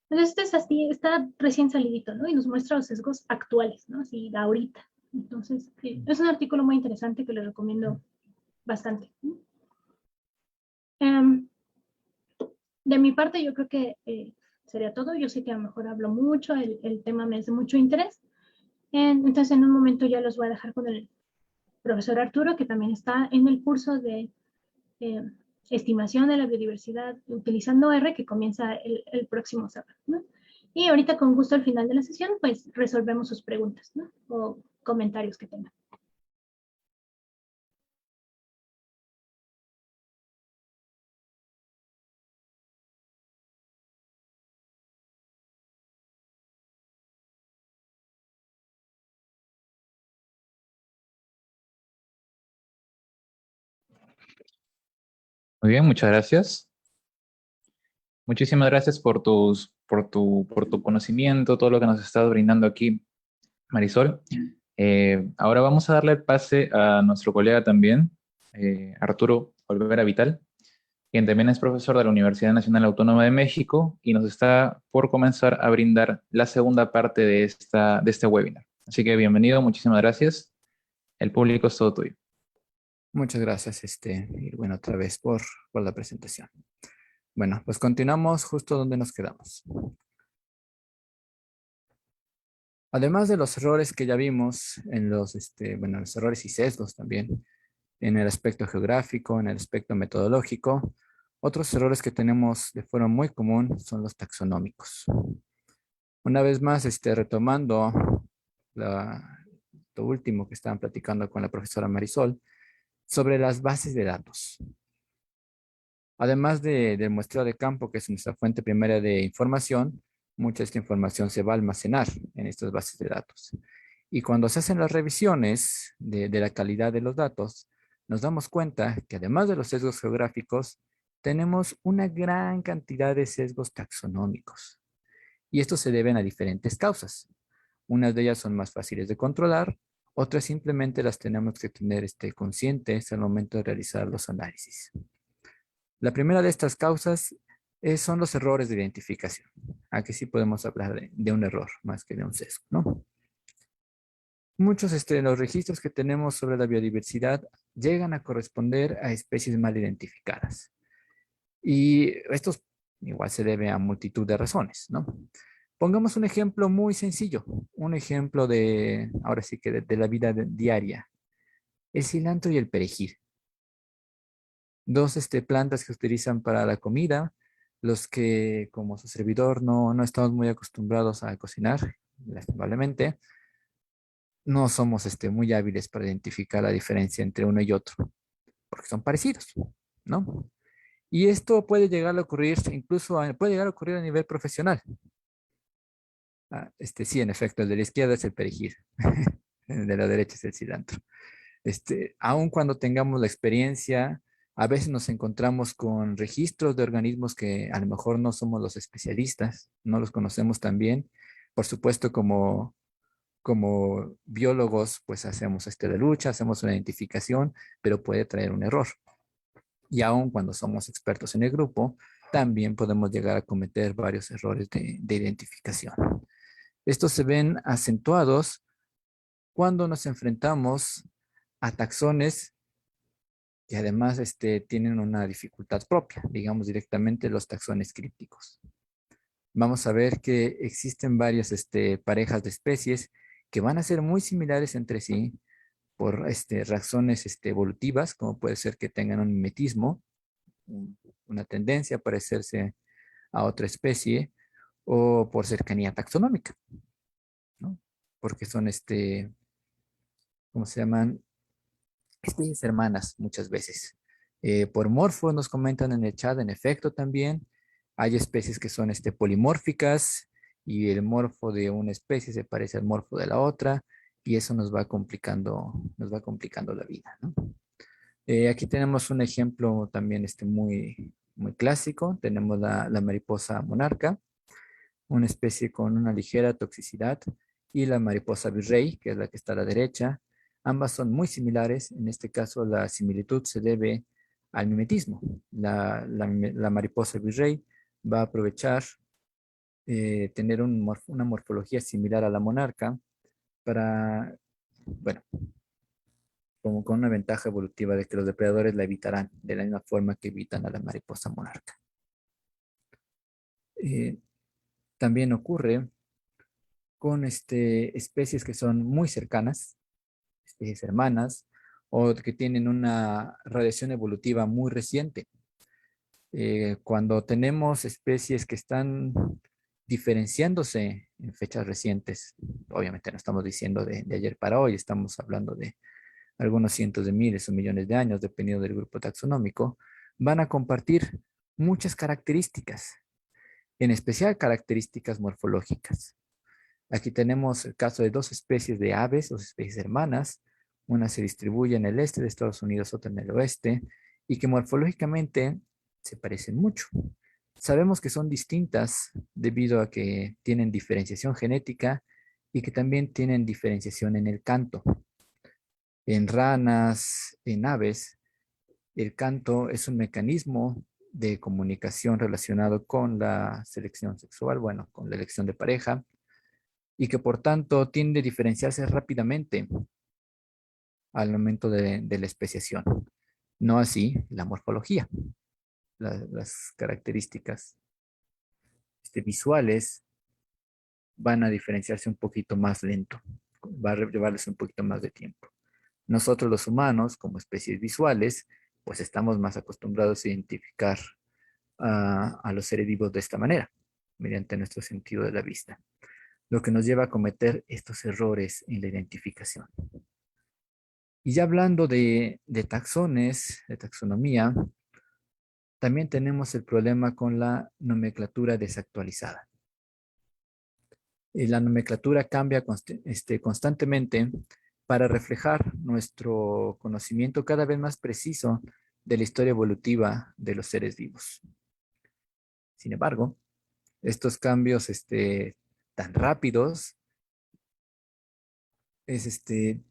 Entonces, este es así, está recién salidito, ¿no? Y nos muestra los sesgos actuales, ¿no? Así, de ahorita. Entonces, es un artículo muy interesante que les recomiendo bastante, ¿no? De mi parte, yo creo que sería todo. Yo sé que a lo mejor hablo mucho, el tema me es de mucho interés. Entonces, en un momento ya los voy a dejar con el profesor Arturo, que también está en el curso de estimación de la biodiversidad utilizando R, que comienza el próximo sábado, ¿no? Y ahorita, con gusto, al final de la sesión, pues resolvemos sus preguntas, ¿no? O comentarios que tengan. Muy bien, muchas gracias. Muchísimas gracias por tu conocimiento, todo lo que nos estás brindando aquí, Marisol. Ahora vamos a darle el pase a nuestro colega también, Arturo Olvera Vital, quien también es profesor de la Universidad Nacional Autónoma de México y nos está por comenzar a brindar la segunda parte de este webinar. Así que bienvenido, muchísimas gracias. El público es todo tuyo. Muchas gracias, Irwin, otra vez por la presentación. Bueno, pues continuamos justo donde nos quedamos. Además de los errores que ya vimos en bueno, los errores y sesgos también, en el aspecto geográfico, en el aspecto metodológico, otros errores que tenemos de forma muy común son los taxonómicos. Una vez más, retomando lo último que estaban platicando con la profesora Marisol sobre las bases de datos. Además del muestreo de campo, que es nuestra fuente primaria de información, mucha de esta información se va a almacenar en estas bases de datos. Y cuando se hacen las revisiones de la calidad de los datos, nos damos cuenta que además de los sesgos geográficos, tenemos una gran cantidad de sesgos taxonómicos. Y estos se deben a diferentes causas. Unas de ellas son más fáciles de controlar, otras simplemente las tenemos que tener conscientes al momento de realizar los análisis. La primera de estas causas son los errores de identificación. Aquí sí podemos hablar de un error más que de un sesgo, ¿no? Muchos de los registros que tenemos sobre la biodiversidad llegan a corresponder a especies mal identificadas. Y esto igual se debe a multitud de razones, ¿no? Pongamos un ejemplo muy sencillo, un ejemplo ahora sí que de la vida diaria. El cilantro y el perejil. Dos plantas que utilizan para la comida, los que como su servidor no estamos muy acostumbrados a cocinar, lastimablemente, no somos muy hábiles para identificar la diferencia entre uno y otro, porque son parecidos, ¿no? Y esto puede llegar a ocurrir, incluso puede llegar a ocurrir a nivel profesional. Sí, en efecto, el de la izquierda es el perejil, el de la derecha es el cilantro. Aun cuando tengamos la experiencia, a veces nos encontramos con registros de organismos que a lo mejor no somos los especialistas, no los conocemos tan bien. Por supuesto, como biólogos, pues hacemos de lucha, hacemos una identificación, pero puede traer un error. Y aun cuando somos expertos en el grupo, también podemos llegar a cometer varios errores de identificación. Estos se ven acentuados cuando nos enfrentamos a taxones que además tienen una dificultad propia, digamos directamente los taxones crípticos. Vamos a ver que existen varias parejas de especies que van a ser muy similares entre sí por razones evolutivas, como puede ser que tengan un mimetismo, una tendencia a parecerse a otra especie, o por cercanía taxonómica, ¿no? Porque son ¿cómo se llaman? Especies hermanas muchas veces. Por morfo nos comentan en el chat, en efecto también. Hay especies que son polimórficas y el morfo de una especie se parece al morfo de la otra y eso nos va complicando la vida, ¿no? Aquí tenemos un ejemplo también muy clásico. Tenemos la mariposa monarca, una especie con una ligera toxicidad, y la mariposa virrey, que es la que está a la derecha. Ambas son muy similares. En este caso, la similitud se debe al mimetismo. La mariposa virrey va a aprovechar tener una morfología similar a la monarca para, bueno, como con una ventaja evolutiva de que los depredadores la evitarán de la misma forma que evitan a la mariposa monarca. Eh, También ocurre con especies que son muy cercanas, especies hermanas, o que tienen una radiación evolutiva muy reciente. Cuando tenemos especies que están diferenciándose en fechas recientes, obviamente no estamos diciendo de ayer para hoy, estamos hablando de algunos cientos de miles o millones de años, dependiendo del grupo taxonómico, van a compartir muchas características, en especial características morfológicas. Aquí tenemos el caso de dos especies de aves, dos especies hermanas. Una se distribuye en el este de Estados Unidos, otra en el oeste, y que morfológicamente se parecen mucho. Sabemos que son distintas debido a que tienen diferenciación genética y que también tienen diferenciación en el canto. En ranas, en aves, el canto es un mecanismo de comunicación relacionado con la selección sexual, bueno, con la elección de pareja. y que por tanto tiende a diferenciarse rápidamente al momento de la especiación. No así la morfología. Las características visuales van a diferenciarse un poquito más lento, va a llevarles un poquito más de tiempo. Nosotros los humanos, como especies visuales, pues estamos más acostumbrados a identificar a los seres vivos de esta manera, mediante nuestro sentido de la vista, lo que nos lleva a cometer estos errores en la identificación. Y ya hablando de taxones, de taxonomía, también tenemos el problema con la nomenclatura desactualizada. Y la nomenclatura cambia constantemente para reflejar nuestro conocimiento cada vez más preciso de la historia evolutiva de los seres vivos. Sin embargo, estos cambios tan rápidos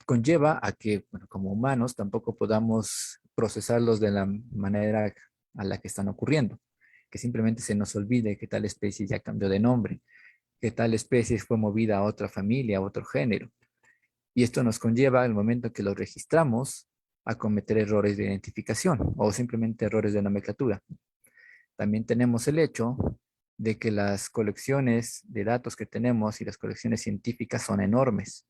conlleva a que, bueno, como humanos tampoco podamos procesarlos de la manera a la que están ocurriendo, que simplemente se nos olvide que tal especie ya cambió de nombre, que tal especie fue movida a otra familia, a otro género. Y esto nos conlleva, al momento que lo registramos, a cometer errores de identificación o simplemente errores de nomenclatura. También tenemos el hecho de que las colecciones de datos que tenemos y las colecciones científicas son enormes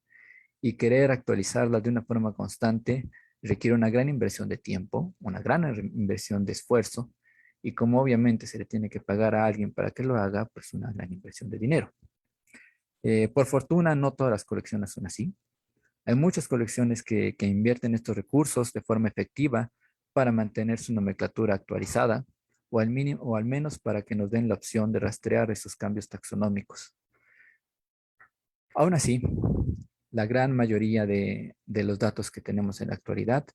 y querer actualizarlas de una forma constante requiere una gran inversión de tiempo, una gran inversión de esfuerzo y como obviamente se le tiene que pagar a alguien para que lo haga, pues una gran inversión de dinero. Por fortuna, no todas las colecciones son así. Hay muchas colecciones que invierten estos recursos de forma efectiva para mantener su nomenclatura actualizada o al mínimo, o al menos para que nos den la opción de rastrear esos cambios taxonómicos. Aún así, la gran mayoría de los datos que tenemos en la actualidad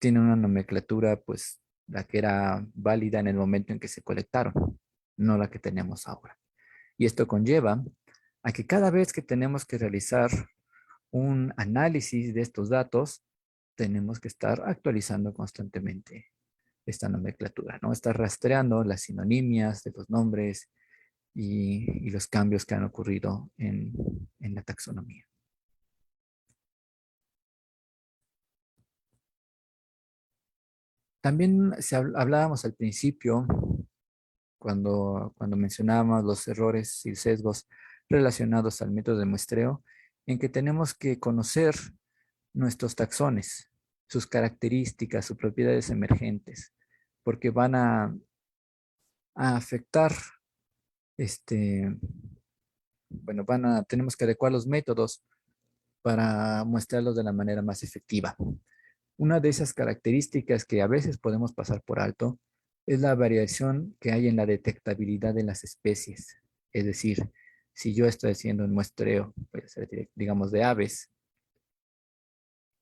tienen una nomenclatura, pues, la que era válida en el momento en que se colectaron, no la que tenemos ahora. Y esto conlleva a que cada vez que tenemos que realizar un análisis de estos datos, tenemos que estar actualizando constantemente esta nomenclatura, ¿no? Estar rastreando las sinonimias de los nombres y los cambios que han ocurrido en la taxonomía. También hablábamos al principio, cuando mencionábamos los errores y sesgos relacionados al método de muestreo, en que tenemos que conocer nuestros taxones, sus características, sus propiedades emergentes, porque van a afectar, bueno, tenemos que adecuar los métodos para muestrarlos de la manera más efectiva. Una de esas características que a veces podemos pasar por alto es la variación que hay en la detectabilidad de las especies. Es decir, si yo estoy haciendo un muestreo, puede ser, digamos, de aves,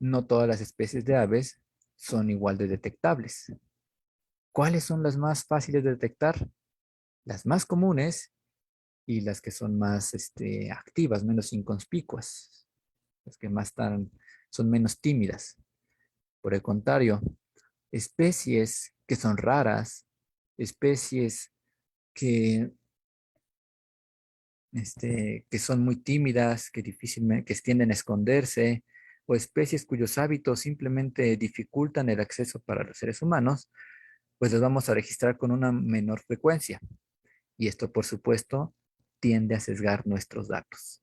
no todas las especies de aves son igual de detectables. ¿Cuáles son las más fáciles de detectar? Las más comunes y las que son más activas, menos inconspicuas, las que son menos tímidas. Por el contrario, especies que son raras, especies que, que son muy tímidas, que difícilmente, que tienden a esconderse, o especies cuyos hábitos simplemente dificultan el acceso para los seres humanos, pues los vamos a registrar con una menor frecuencia. Y esto, por supuesto, tiende a sesgar nuestros datos.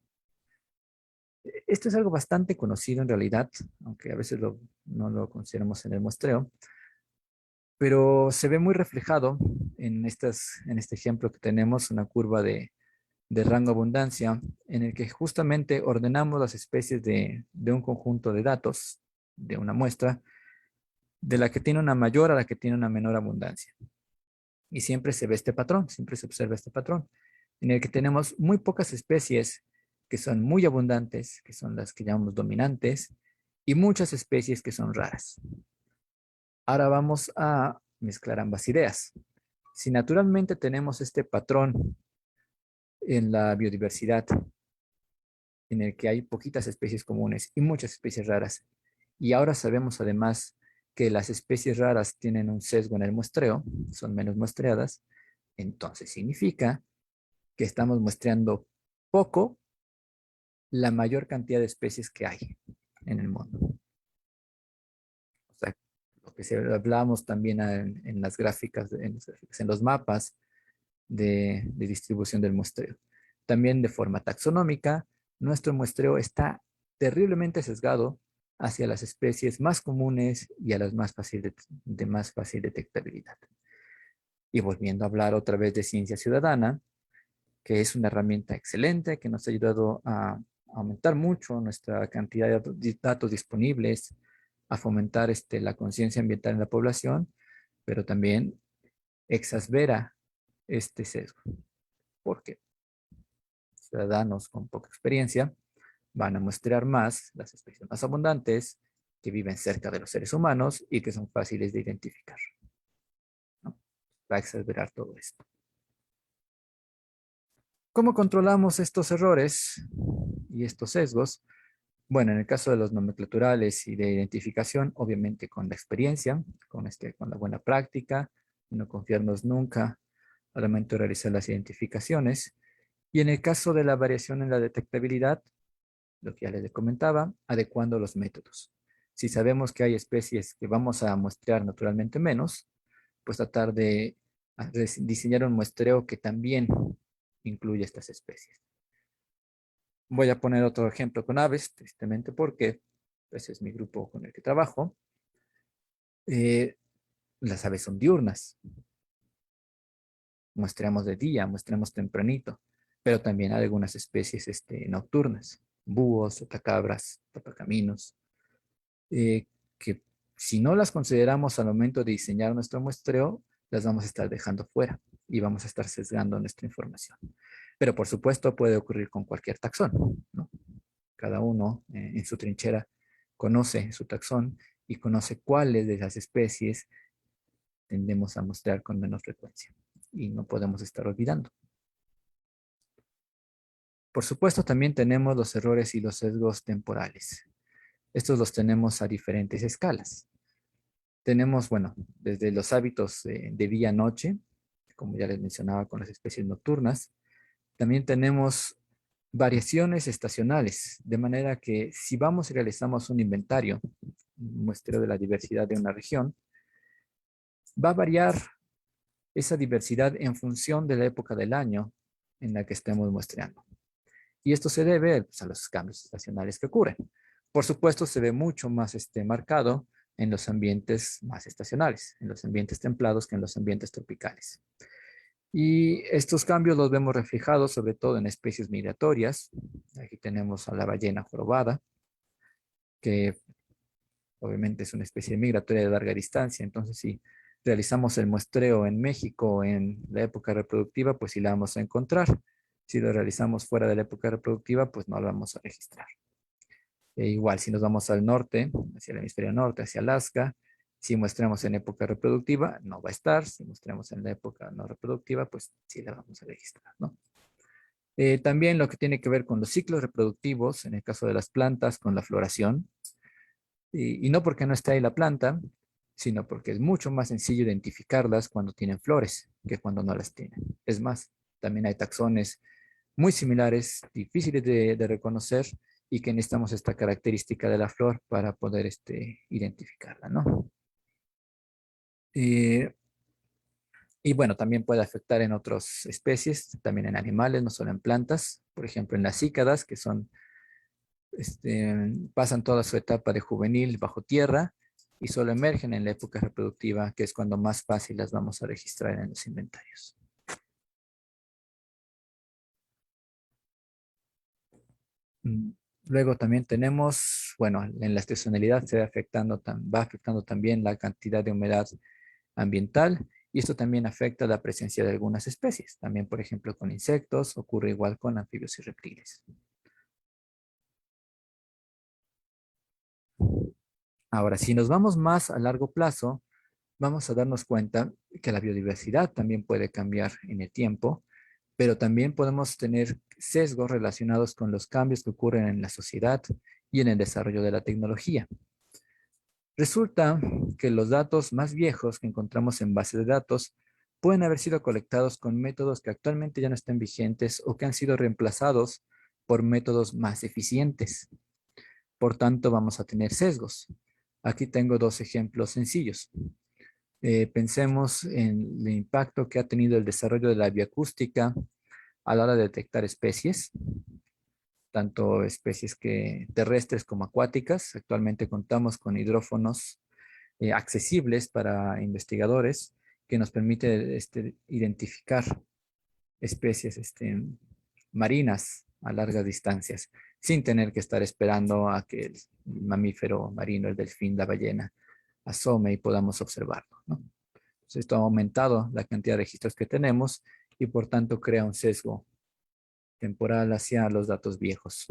Esto es algo bastante conocido en realidad, aunque a veces no lo consideramos en el muestreo, pero se ve muy reflejado en este ejemplo que tenemos, una curva de rango abundancia, en el que justamente ordenamos las especies de un conjunto de datos, de una muestra, de la que tiene una mayor a la que tiene una menor abundancia. Y siempre se ve este patrón, siempre se observa este patrón, en el que tenemos muy pocas especies que son muy abundantes, que son las que llamamos dominantes, y muchas especies que son raras. Ahora vamos a mezclar ambas ideas. Si naturalmente tenemos este patrón en la biodiversidad, en el que hay poquitas especies comunes y muchas especies raras, y ahora sabemos además que las especies raras tienen un sesgo en el muestreo, son menos muestreadas, entonces significa que estamos muestreando poco la mayor cantidad de especies que hay en el mundo. O sea, lo que hablábamos también en las gráficas, en los mapas de distribución del muestreo. También de forma taxonómica, nuestro muestreo está terriblemente sesgado hacia las especies más comunes y a las de más fácil detectabilidad. Y volviendo a hablar otra vez de ciencia ciudadana, que es una herramienta excelente que nos ha ayudado a aumentar mucho nuestra cantidad de datos disponibles, a fomentar la conciencia ambiental en la población, pero también exaspera este sesgo, porque ciudadanos con poca experiencia van a muestrear más las especies más abundantes que viven cerca de los seres humanos y que son fáciles de identificar, ¿no? Va a exagerar todo esto. ¿Cómo controlamos estos errores y estos sesgos? Bueno, en el caso de los nomenclaturales y de identificación, obviamente con la experiencia, con la buena práctica, no confiarnos nunca al momento de realizar las identificaciones. Y en el caso de la variación en la detectabilidad, lo que ya les comentaba, adecuando los métodos. Si sabemos que hay especies que vamos a muestrear naturalmente menos, pues tratar de diseñar un muestreo que también incluya estas especies. Voy a poner otro ejemplo con aves, tristemente porque ese es mi grupo con el que trabajo. Las aves son diurnas. Muestreamos de día, muestreamos tempranito, pero también hay algunas especies nocturnas, búhos, otacabras, tapacaminos, que si no las consideramos al momento de diseñar nuestro muestreo, las vamos a estar dejando fuera y vamos a estar sesgando nuestra información. Pero por supuesto puede ocurrir con cualquier taxón, ¿no? Cada uno en su trinchera conoce su taxón y conoce cuáles de las especies tendemos a mostrar con menos frecuencia y no podemos estar olvidando. Por supuesto, también tenemos los errores y los sesgos temporales. Estos los tenemos a diferentes escalas. Tenemos, bueno, desde los hábitos de día-noche, como ya les mencionaba con las especies nocturnas. También tenemos variaciones estacionales, de manera que si vamos y realizamos un inventario, un muestreo de la diversidad de una región, va a variar esa diversidad en función de la época del año en la que estemos muestreando. Y esto se debe pues, a los cambios estacionales que ocurren. Por supuesto, se ve mucho más marcado en los ambientes más estacionales, en los ambientes templados que en los ambientes tropicales. Y estos cambios los vemos reflejados sobre todo en especies migratorias. Aquí tenemos a la ballena jorobada, que obviamente es una especie migratoria de larga distancia. Entonces, si realizamos el muestreo en México en la época reproductiva, pues sí la vamos a encontrar. Si lo realizamos fuera de la época reproductiva, pues no lo vamos a registrar. Igual, si nos vamos al norte, hacia el hemisferio norte, hacia Alaska, si muestramos en época reproductiva, no va a estar. Si muestramos en la época no reproductiva, pues sí la vamos a registrar, ¿no? También lo que tiene que ver con los ciclos reproductivos, en el caso de las plantas, con la floración. Y no porque no esté ahí la planta, sino porque es mucho más sencillo identificarlas cuando tienen flores que cuando no las tienen. Es más, también hay taxones muy similares, difíciles de reconocer y que necesitamos esta característica de la flor para poder identificarla, ¿no? Y bueno, también puede afectar en otras especies, también en animales, no solo en plantas. Por ejemplo, en las cícadas, que son, pasan toda su etapa de juvenil bajo tierra y solo emergen en la época reproductiva, que es cuando más fácil las vamos a registrar en los inventarios. Luego también tenemos, bueno, en la estacionalidad va afectando también la cantidad de humedad ambiental y esto también afecta la presencia de algunas especies. También, por ejemplo, con insectos, ocurre igual con anfibios y reptiles. Ahora, si nos vamos más a largo plazo, vamos a darnos cuenta que la biodiversidad también puede cambiar en el tiempo, pero también podemos tener sesgos relacionados con los cambios que ocurren en la sociedad y en el desarrollo de la tecnología. Resulta que los datos más viejos que encontramos en bases de datos pueden haber sido colectados con métodos que actualmente ya no están vigentes o que han sido reemplazados por métodos más eficientes. Por tanto, vamos a tener sesgos. Aquí tengo dos ejemplos sencillos. Pensemos en el impacto que ha tenido el desarrollo de la bioacústica a la hora de detectar especies, tanto especies terrestres como acuáticas. Actualmente contamos con hidrófonos accesibles para investigadores que nos permite identificar especies marinas a largas distancias, sin tener que estar esperando a que el mamífero marino, el delfín, la ballena, asome y podamos observarlo, ¿no? Entonces, esto ha aumentado la cantidad de registros que tenemos y por tanto crea un sesgo temporal hacia los datos viejos.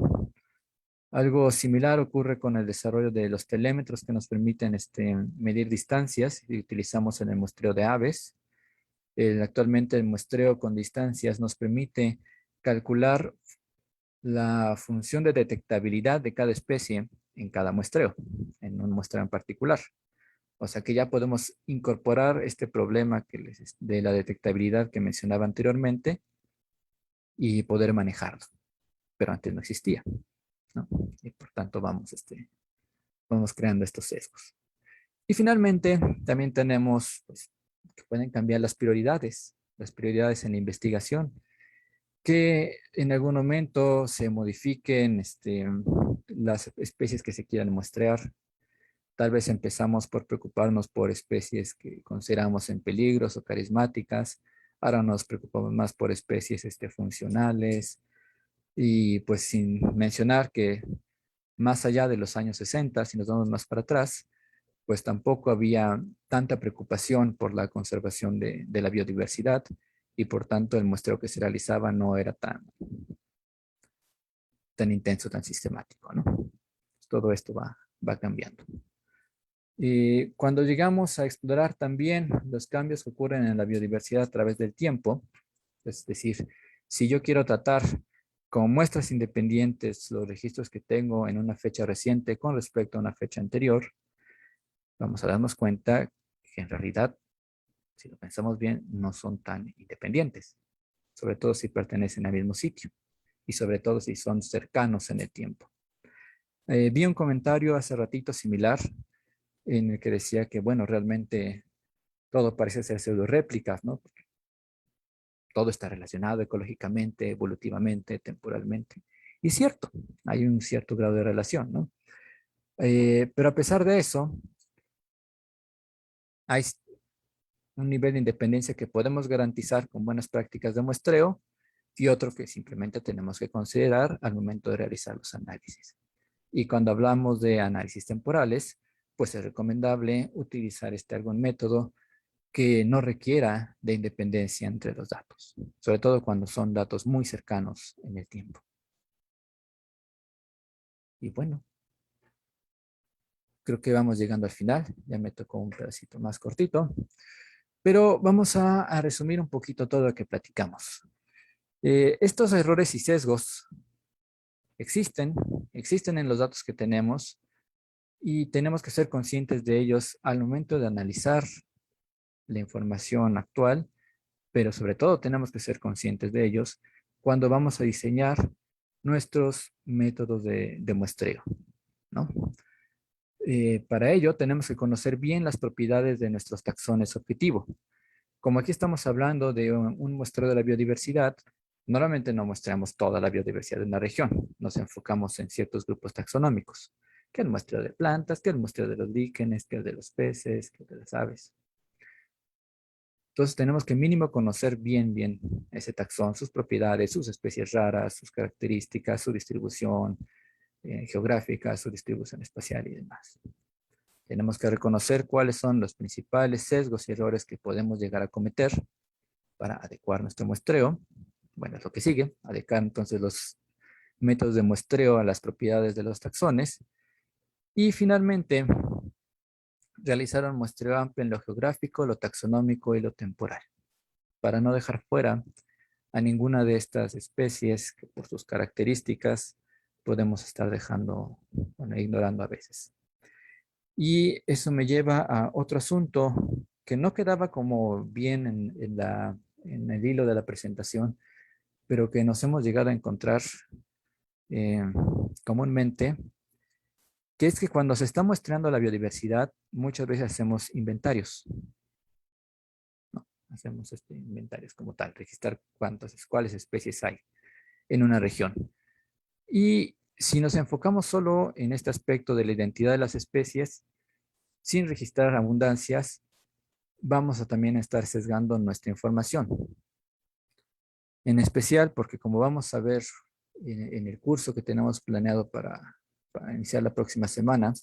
Algo similar ocurre con el desarrollo de los telémetros que nos permiten medir distancias y utilizamos en el muestreo de aves. Actualmente el muestreo con distancias nos permite calcular la función de detectabilidad de cada especie en cada muestreo, en un muestreo en particular. O sea que ya podemos incorporar este problema de la detectabilidad que mencionaba anteriormente y poder manejarlo, pero antes no existía, ¿no? Y por tanto vamos creando estos sesgos. Y finalmente también tenemos pues, que pueden cambiar las prioridades en la investigación, que en algún momento se modifiquen las especies que se quieran muestrear. Tal vez empezamos por preocuparnos por especies que consideramos en peligros o carismáticas. Ahora nos preocupamos más por especies funcionales. Y pues sin mencionar que más allá de los años 60, si nos vamos más para atrás, pues tampoco había tanta preocupación por la conservación de la biodiversidad y por tanto el muestreo que se realizaba no era tan intenso, tan sistemático, ¿no? Todo esto va cambiando. Y cuando llegamos a explorar también los cambios que ocurren en la biodiversidad a través del tiempo, es decir, si yo quiero tratar con muestras independientes los registros que tengo en una fecha reciente con respecto a una fecha anterior, vamos a darnos cuenta que en realidad, si lo pensamos bien, no son tan independientes, sobre todo si pertenecen al mismo sitio y sobre todo si son cercanos en el tiempo. Vi un comentario hace ratito similar en el que decía que, bueno, realmente todo parece ser pseudo réplicas, ¿no? Porque todo está relacionado ecológicamente, evolutivamente, temporalmente. Y es cierto, hay un cierto grado de relación, ¿no? Pero a pesar de eso, hay un nivel de independencia que podemos garantizar con buenas prácticas de muestreo y otro que simplemente tenemos que considerar al momento de realizar los análisis. Y cuando hablamos de análisis temporales, pues es recomendable utilizar algún método que no requiera de independencia entre los datos, sobre todo cuando son datos muy cercanos en el tiempo. Y bueno, creo que vamos llegando al final, ya me tocó un pedacito más cortito, pero vamos a resumir un poquito todo lo que platicamos. Estos errores y sesgos existen en los datos que tenemos y tenemos que ser conscientes de ellos al momento de analizar la información actual, pero sobre todo tenemos que ser conscientes de ellos cuando vamos a diseñar nuestros métodos de muestreo, ¿no? Para ello tenemos que conocer bien las propiedades de nuestros taxones objetivo. Como aquí estamos hablando de un muestreo de la biodiversidad, normalmente no muestreamos toda la biodiversidad de una región, nos enfocamos en ciertos grupos taxonómicos, que el muestreo de plantas, que el muestreo de los líquenes, que el de los peces, que el de las aves. Entonces tenemos que mínimo conocer bien ese taxón, sus propiedades, sus especies raras, sus características, su distribución geográfica, su distribución espacial y demás. Tenemos que reconocer cuáles son los principales sesgos y errores que podemos llegar a cometer para adecuar nuestro muestreo. Bueno, es lo que sigue, adecuar entonces los métodos de muestreo a las propiedades de los taxones. Y finalmente, realizar un muestreo amplio en lo geográfico, lo taxonómico y lo temporal, para no dejar fuera a ninguna de estas especies que por sus características podemos estar ignorando a veces. Y eso me lleva a otro asunto que no quedaba como bien en el hilo de la presentación, pero que nos hemos llegado a encontrar eh, comúnmente, que es que cuando se está muestreando la biodiversidad, muchas veces hacemos inventarios. ¿No? Hacemos inventarios como tal, registrar cuáles especies hay en una región. Y si nos enfocamos solo en este aspecto de la identidad de las especies, sin registrar abundancias, vamos a también estar sesgando nuestra información. En especial porque como vamos a ver en el curso que tenemos planeado para iniciar la próxima semana,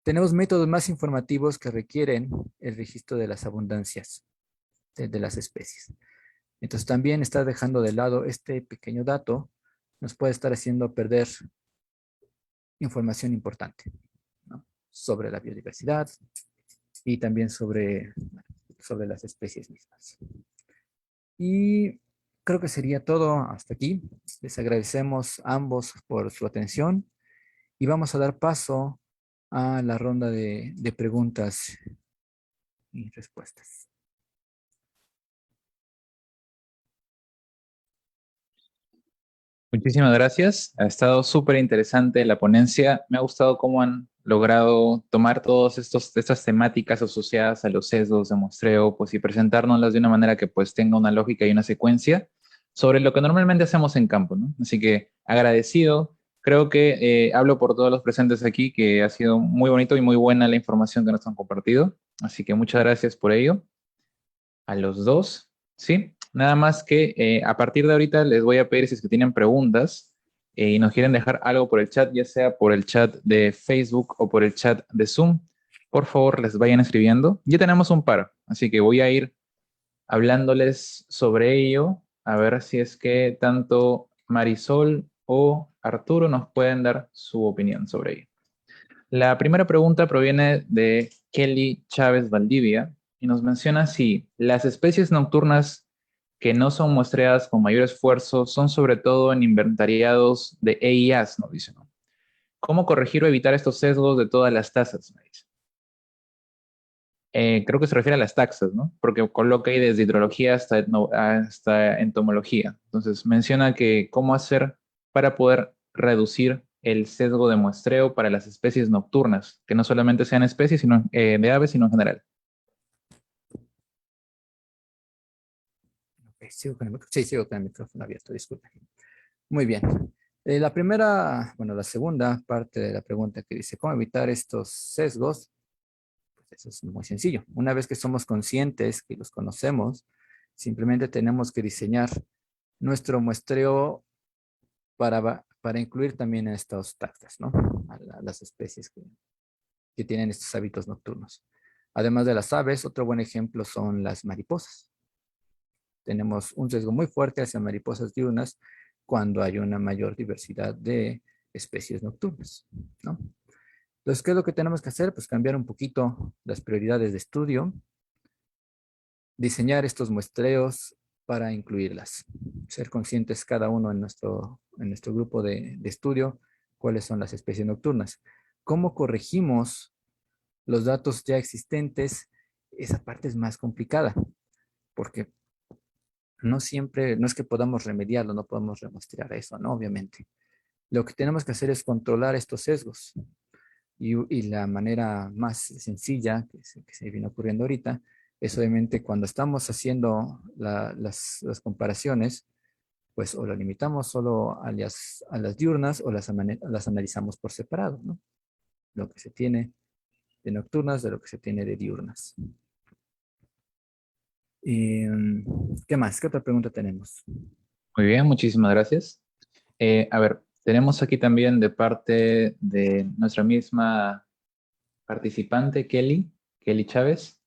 tenemos métodos más informativos que requieren el registro de las abundancias de las especies. Entonces también estar dejando de lado este pequeño dato nos puede estar haciendo perder información importante, ¿no? Sobre la biodiversidad y también sobre las especies mismas. Y creo que sería todo hasta aquí. Les agradecemos a ambos por su atención y vamos a dar paso a la ronda de preguntas y respuestas. Muchísimas gracias. Ha estado súper interesante la ponencia. Me ha gustado cómo han logrado tomar todas estas temáticas asociadas a los sesgos de muestreo, pues y presentárnoslas de una manera que pues tenga una lógica y una secuencia sobre lo que normalmente hacemos en campo, ¿no? Así que agradecido. Creo que hablo por todos los presentes aquí, que ha sido muy bonito y muy buena la información que nos han compartido. Así que muchas gracias por ello. A los dos, ¿sí? Nada más que a partir de ahorita les voy a pedir si es que tienen preguntas y nos quieren dejar algo por el chat, ya sea por el chat de Facebook o por el chat de Zoom, por favor les vayan escribiendo. Ya tenemos un par, así que voy a ir hablándoles sobre ello, a ver si es que tanto Marisol o Arturo nos pueden dar su opinión sobre ello. La primera pregunta proviene de Kelly Chávez Valdivia y nos menciona si las especies nocturnas que no son muestreadas con mayor esfuerzo son sobre todo en inventariados de EIAs, nos dice, ¿no? ¿Cómo corregir o evitar estos sesgos de todas las tasas? Me dice. Creo que se refiere a las taxas, ¿no? Porque coloca ahí desde hidrología hasta entomología. Entonces menciona que cómo hacer para poder reducir el sesgo de muestreo para las especies nocturnas, que no solamente sean especies sino, de aves, sino en general. Okay, sigo con el micrófono abierto, disculpen. Muy bien. La segunda parte de la pregunta que dice, ¿cómo evitar estos sesgos? Eso es muy sencillo. Una vez que somos conscientes, que los conocemos, simplemente tenemos que diseñar nuestro muestreo para incluir también a estos taxas, ¿no? A las especies que tienen estos hábitos nocturnos. Además de las aves, otro buen ejemplo son las mariposas. Tenemos un sesgo muy fuerte hacia mariposas diurnas cuando hay una mayor diversidad de especies nocturnas, ¿no? Entonces, ¿qué es lo que tenemos que hacer? Pues cambiar un poquito las prioridades de estudio, diseñar estos muestreos para incluirlas, ser conscientes cada uno en nuestro grupo de estudio cuáles son las especies nocturnas. ¿Cómo corregimos los datos ya existentes? Esa parte es más complicada, porque no siempre, no es que podamos remediarlo, no podemos remostrar eso, ¿no? Obviamente. Lo que tenemos que hacer es controlar estos sesgos. Y la manera más sencilla que se viene ocurriendo ahorita es obviamente cuando estamos haciendo las comparaciones, pues o lo limitamos solo a las diurnas o las analizamos por separado, ¿no? Lo que se tiene de nocturnas de lo que se tiene de diurnas. Y, ¿qué más? ¿Qué otra pregunta tenemos? Muy bien, muchísimas gracias. A ver, tenemos aquí también de parte de nuestra misma participante, Kelly Chávez.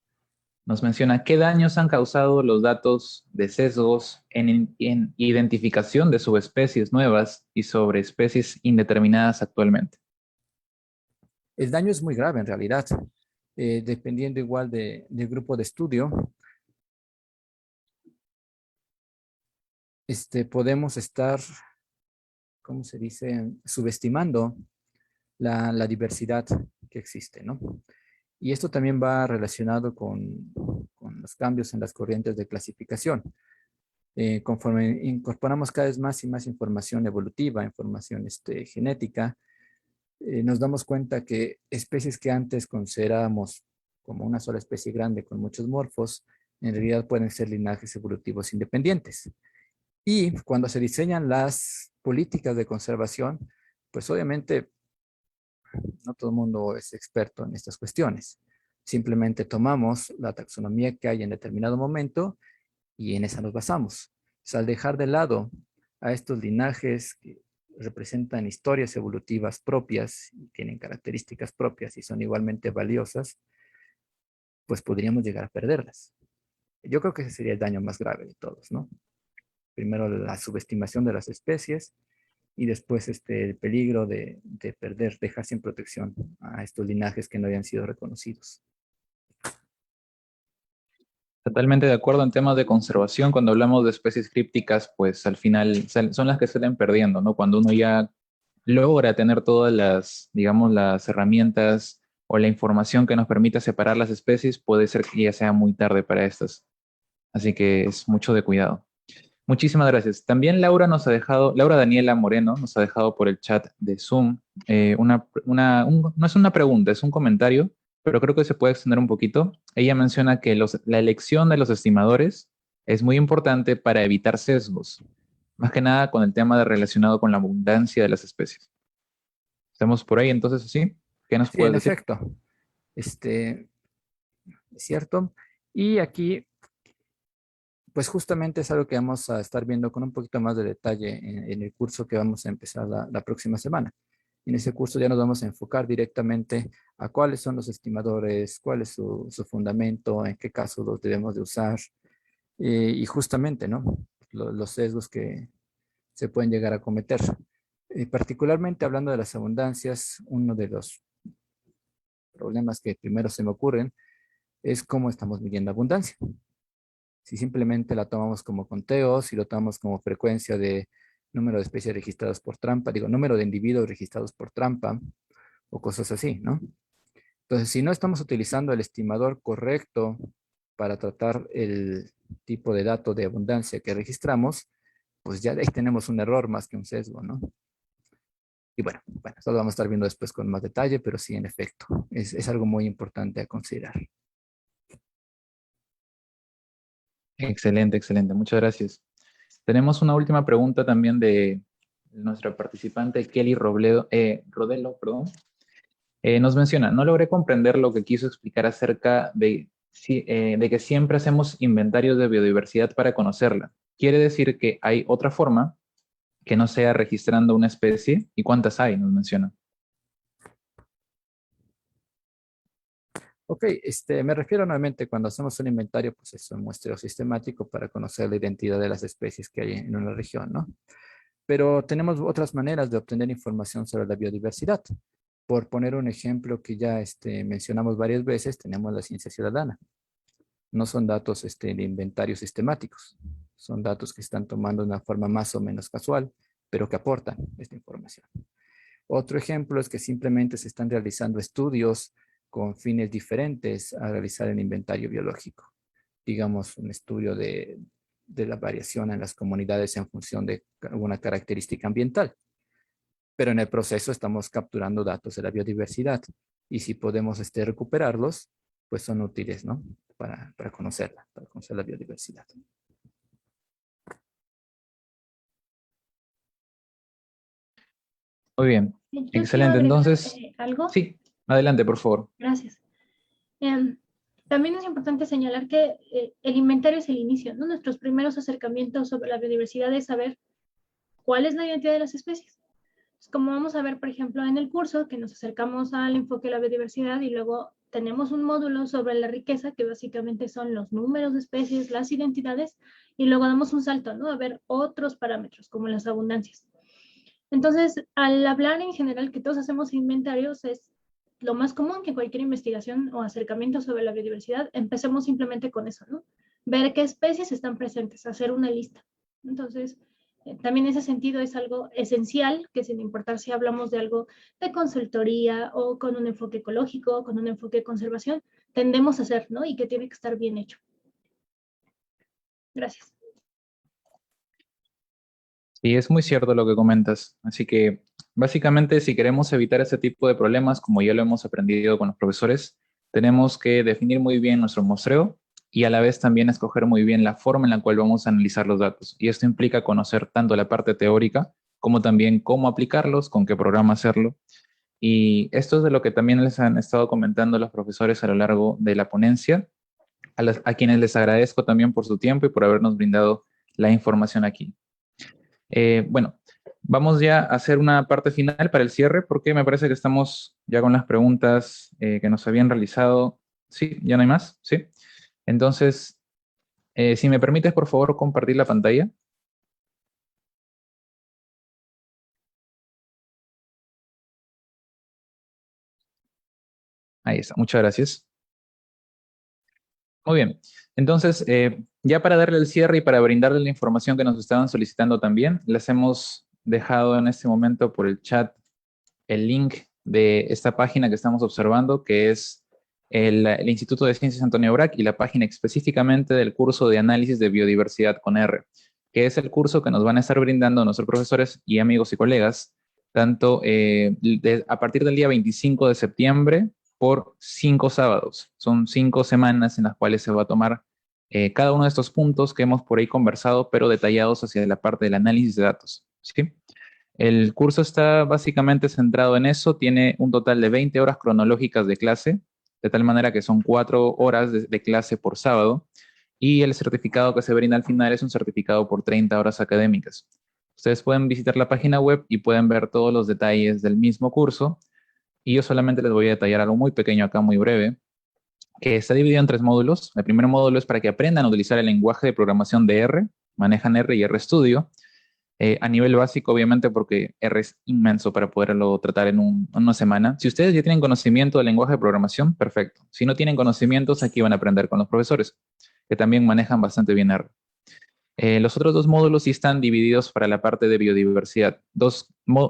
Nos menciona qué daños han causado los datos de sesgos en identificación de subespecies nuevas y sobre especies indeterminadas actualmente. El daño es muy grave en realidad, dependiendo igual del grupo de estudio. Podemos estar, ¿cómo se dice?, subestimando la diversidad que existe, ¿no? Y esto también va relacionado con los cambios en las corrientes de clasificación. Conforme incorporamos cada vez más y más información evolutiva, información genética, nos damos cuenta que especies que antes considerábamos como una sola especie grande con muchos morfos, en realidad pueden ser linajes evolutivos independientes. Y cuando se diseñan las políticas de conservación, pues obviamente no todo el mundo es experto en estas cuestiones. Simplemente tomamos la taxonomía que hay en determinado momento y en esa nos basamos. O sea, al dejar de lado a estos linajes que representan historias evolutivas propias y tienen características propias y son igualmente valiosas, pues podríamos llegar a perderlas. Yo creo que ese sería el daño más grave de todos, ¿no? Primero la subestimación de las especies y después el peligro de perder, dejar sin protección a estos linajes que no habían sido reconocidos. Totalmente de acuerdo en temas de conservación. Cuando hablamos de especies crípticas, pues al final son las que salen perdiendo, ¿no? Cuando uno ya logra tener todas las, digamos, las herramientas o la información que nos permita separar las especies, puede ser que ya sea muy tarde para estas. Así que es mucho de cuidado. Muchísimas gracias. También Laura nos ha dejado, Laura Daniela Moreno nos ha dejado por el chat de Zoom no es una pregunta, es un comentario, pero creo que se puede extender un poquito. Ella menciona que la elección de los estimadores es muy importante para evitar sesgos, más que nada con el tema relacionado con la abundancia de las especies. ¿Estamos por ahí entonces así? ¿Qué nos Sí, en puedes decir? efecto, es cierto. Y aquí pues justamente es algo que vamos a estar viendo con un poquito más de detalle en el curso que vamos a empezar la próxima semana. En ese curso ya nos vamos a enfocar directamente a cuáles son los estimadores, cuál es su fundamento, en qué casos los debemos de usar y justamente, ¿no? Los sesgos que se pueden llegar a cometer. Particularmente hablando de las abundancias, uno de los problemas que primero se me ocurren es cómo estamos midiendo abundancia. Si simplemente la tomamos como conteo, si lo tomamos como frecuencia de número de especies registradas por trampa, digo, número de individuos registrados por trampa o cosas así, ¿no? Entonces, si no estamos utilizando el estimador correcto para tratar el tipo de dato de abundancia que registramos, pues ya de ahí tenemos un error más que un sesgo, ¿no? Y bueno, eso lo vamos a estar viendo después con más detalle, pero sí, en efecto, es algo muy importante a considerar. Excelente, excelente. Muchas gracias. Tenemos una última pregunta también de nuestra participante Kelly Rodelo, perdón. Nos menciona, no logré comprender lo que quiso explicar acerca de que siempre hacemos inventarios de biodiversidad para conocerla. ¿Quiere decir que hay otra forma que no sea registrando una especie? ¿Y cuántas hay? Nos menciona. Ok, me refiero nuevamente cuando hacemos un inventario, pues es un muestreo sistemático para conocer la identidad de las especies que hay en una región, ¿no? Pero tenemos otras maneras de obtener información sobre la biodiversidad. Por poner un ejemplo que ya mencionamos varias veces, tenemos la ciencia ciudadana. No son datos de inventarios sistemáticos, son datos que están tomando de una forma más o menos casual, pero que aportan esta información. Otro ejemplo es que simplemente se están realizando estudios con fines diferentes a realizar el inventario biológico. Digamos, un estudio de la variación en las comunidades en función de alguna característica ambiental. Pero en el proceso estamos capturando datos de la biodiversidad y si podemos recuperarlos, pues son útiles, ¿no? Para conocerla, para conocer la biodiversidad. Muy bien. Yo quiero Excelente. agregar Entonces, algo. sí, adelante, por favor. Gracias. También es importante señalar que el inventario es el inicio, ¿no? Nuestros primeros acercamientos sobre la biodiversidad es saber cuál es la identidad de las especies. Pues como vamos a ver, por ejemplo, en el curso, que nos acercamos al enfoque de la biodiversidad y luego tenemos un módulo sobre la riqueza, que básicamente son los números de especies, las identidades, y luego damos un salto, ¿no? A ver otros parámetros, como las abundancias. Entonces, al hablar en general que todos hacemos inventarios, es lo más común que cualquier investigación o acercamiento sobre la biodiversidad, empecemos simplemente con eso, ¿no? Ver qué especies están presentes, hacer una lista. Entonces, también ese sentido es algo esencial, que sin importar si hablamos de algo de consultoría o con un enfoque ecológico, con un enfoque de conservación, tendemos a hacer, ¿no? Y que tiene que estar bien hecho. Gracias. Y es muy cierto lo que comentas. Así que básicamente si queremos evitar ese tipo de problemas, como ya lo hemos aprendido con los profesores, tenemos que definir muy bien nuestro muestreo y a la vez también escoger muy bien la forma en la cual vamos a analizar los datos. Y esto implica conocer tanto la parte teórica como también cómo aplicarlos, con qué programa hacerlo. Y esto es de lo que también les han estado comentando los profesores a lo largo de la ponencia, a quienes les agradezco también por su tiempo y por habernos brindado la información aquí. Bueno, vamos ya a hacer una parte final para el cierre porque me parece que estamos ya con las preguntas que nos habían realizado. Sí, ya no hay más, sí. Entonces, si me permites, por favor, compartir la pantalla. Ahí está, muchas gracias. Muy bien. Entonces, ya para darle el cierre y para brindarle la información que nos estaban solicitando también, les hemos dejado en este momento por el chat el link de esta página que estamos observando, que es el Instituto de Ciencias Antonio Brac y la página específicamente del curso de análisis de biodiversidad con R, que es el curso que nos van a estar brindando nuestros profesores y amigos y colegas, tanto a partir del día 25 de septiembre por 5 sábados. Son 5 semanas en las cuales se va a tomar cada uno de estos puntos que hemos por ahí conversado, pero detallados hacia la parte del análisis de datos. ¿Sí? El curso está básicamente centrado en eso, tiene un total de 20 horas cronológicas de clase, de tal manera que son 4 horas de clase por sábado, y el certificado que se brinda al final es un certificado por 30 horas académicas. Ustedes pueden visitar la página web y pueden ver todos los detalles del mismo curso, y yo solamente les voy a detallar algo muy pequeño acá, muy breve, que está dividido en 3 módulos. El primer módulo es para que aprendan a utilizar el lenguaje de programación de R, manejan R y RStudio, a nivel básico, obviamente, porque R es inmenso para poderlo tratar en una semana. Si ustedes ya tienen conocimiento del lenguaje de programación, perfecto. Si no tienen conocimientos, aquí van a aprender con los profesores, que también manejan bastante bien R. Los otros 2 módulos sí están divididos para la parte de biodiversidad.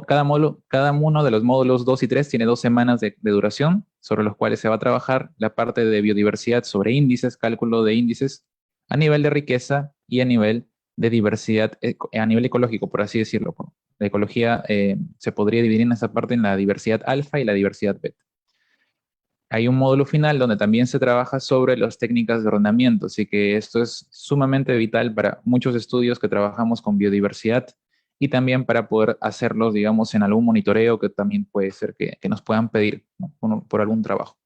Cada uno de los módulos 2 y 3 tiene 2 semanas de duración, sobre los cuales se va a trabajar la parte de biodiversidad sobre índices, cálculo de índices, a nivel de riqueza y a nivel de diversidad, a nivel ecológico, por así decirlo. La ecología se podría dividir en esa parte en la diversidad alfa y la diversidad beta. Hay un módulo final donde también se trabaja sobre las técnicas de ordenamiento, así que esto es sumamente vital para muchos estudios que trabajamos con biodiversidad y también para poder hacerlos, digamos, en algún monitoreo que también puede ser que nos puedan pedir, ¿no? por algún trabajo.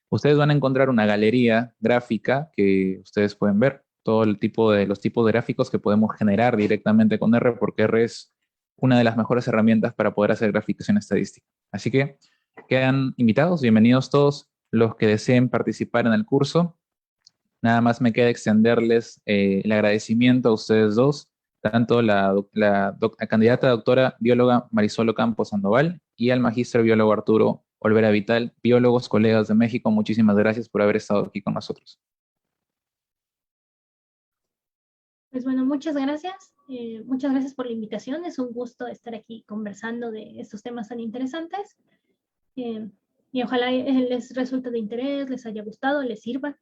Ustedes van a encontrar una galería gráfica que ustedes pueden ver todo el tipo de los tipos de gráficos que podemos generar directamente con R, porque R es una de las mejores herramientas para poder hacer graficación estadística. Así que quedan invitados, bienvenidos todos los que deseen participar en el curso. Nada más me queda extenderles el agradecimiento a ustedes dos, tanto la candidata doctora bióloga Marisol Ocampo Sandoval y al magíster biólogo Arturo Olvera Vital, biólogos, colegas de México. Muchísimas gracias por haber estado aquí con nosotros. Pues bueno, muchas gracias. Muchas gracias por la invitación. Es un gusto estar aquí conversando de estos temas tan interesantes. Y ojalá les resulte de interés, les haya gustado, les sirva.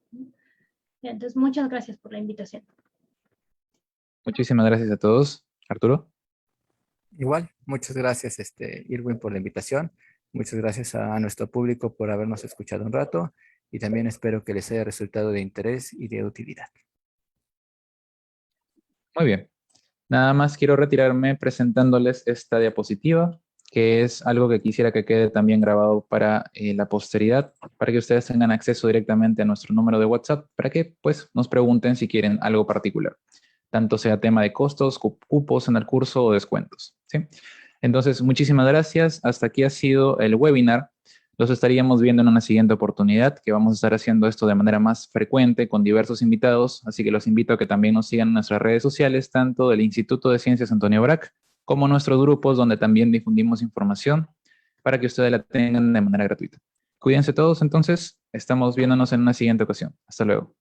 Entonces, muchas gracias por la invitación. Muchísimas gracias a todos. Arturo. Igual, muchas gracias, Irwin, por la invitación. Muchas gracias a nuestro público por habernos escuchado un rato y también espero que les haya resultado de interés y de utilidad. Muy bien. Nada más quiero retirarme presentándoles esta diapositiva, que es algo que quisiera que quede también grabado para la posteridad, para que ustedes tengan acceso directamente a nuestro número de WhatsApp, para que pues nos pregunten si quieren algo particular, tanto sea tema de costos, cupos en el curso o descuentos, ¿sí? Entonces, muchísimas gracias. Hasta aquí ha sido el webinar. Los estaríamos viendo en una siguiente oportunidad, que vamos a estar haciendo esto de manera más frecuente con diversos invitados, así que los invito a que también nos sigan en nuestras redes sociales, tanto del Instituto de Ciencias Antonio Brac, como nuestros grupos donde también difundimos información para que ustedes la tengan de manera gratuita. Cuídense todos, entonces, estamos viéndonos en una siguiente ocasión. Hasta luego.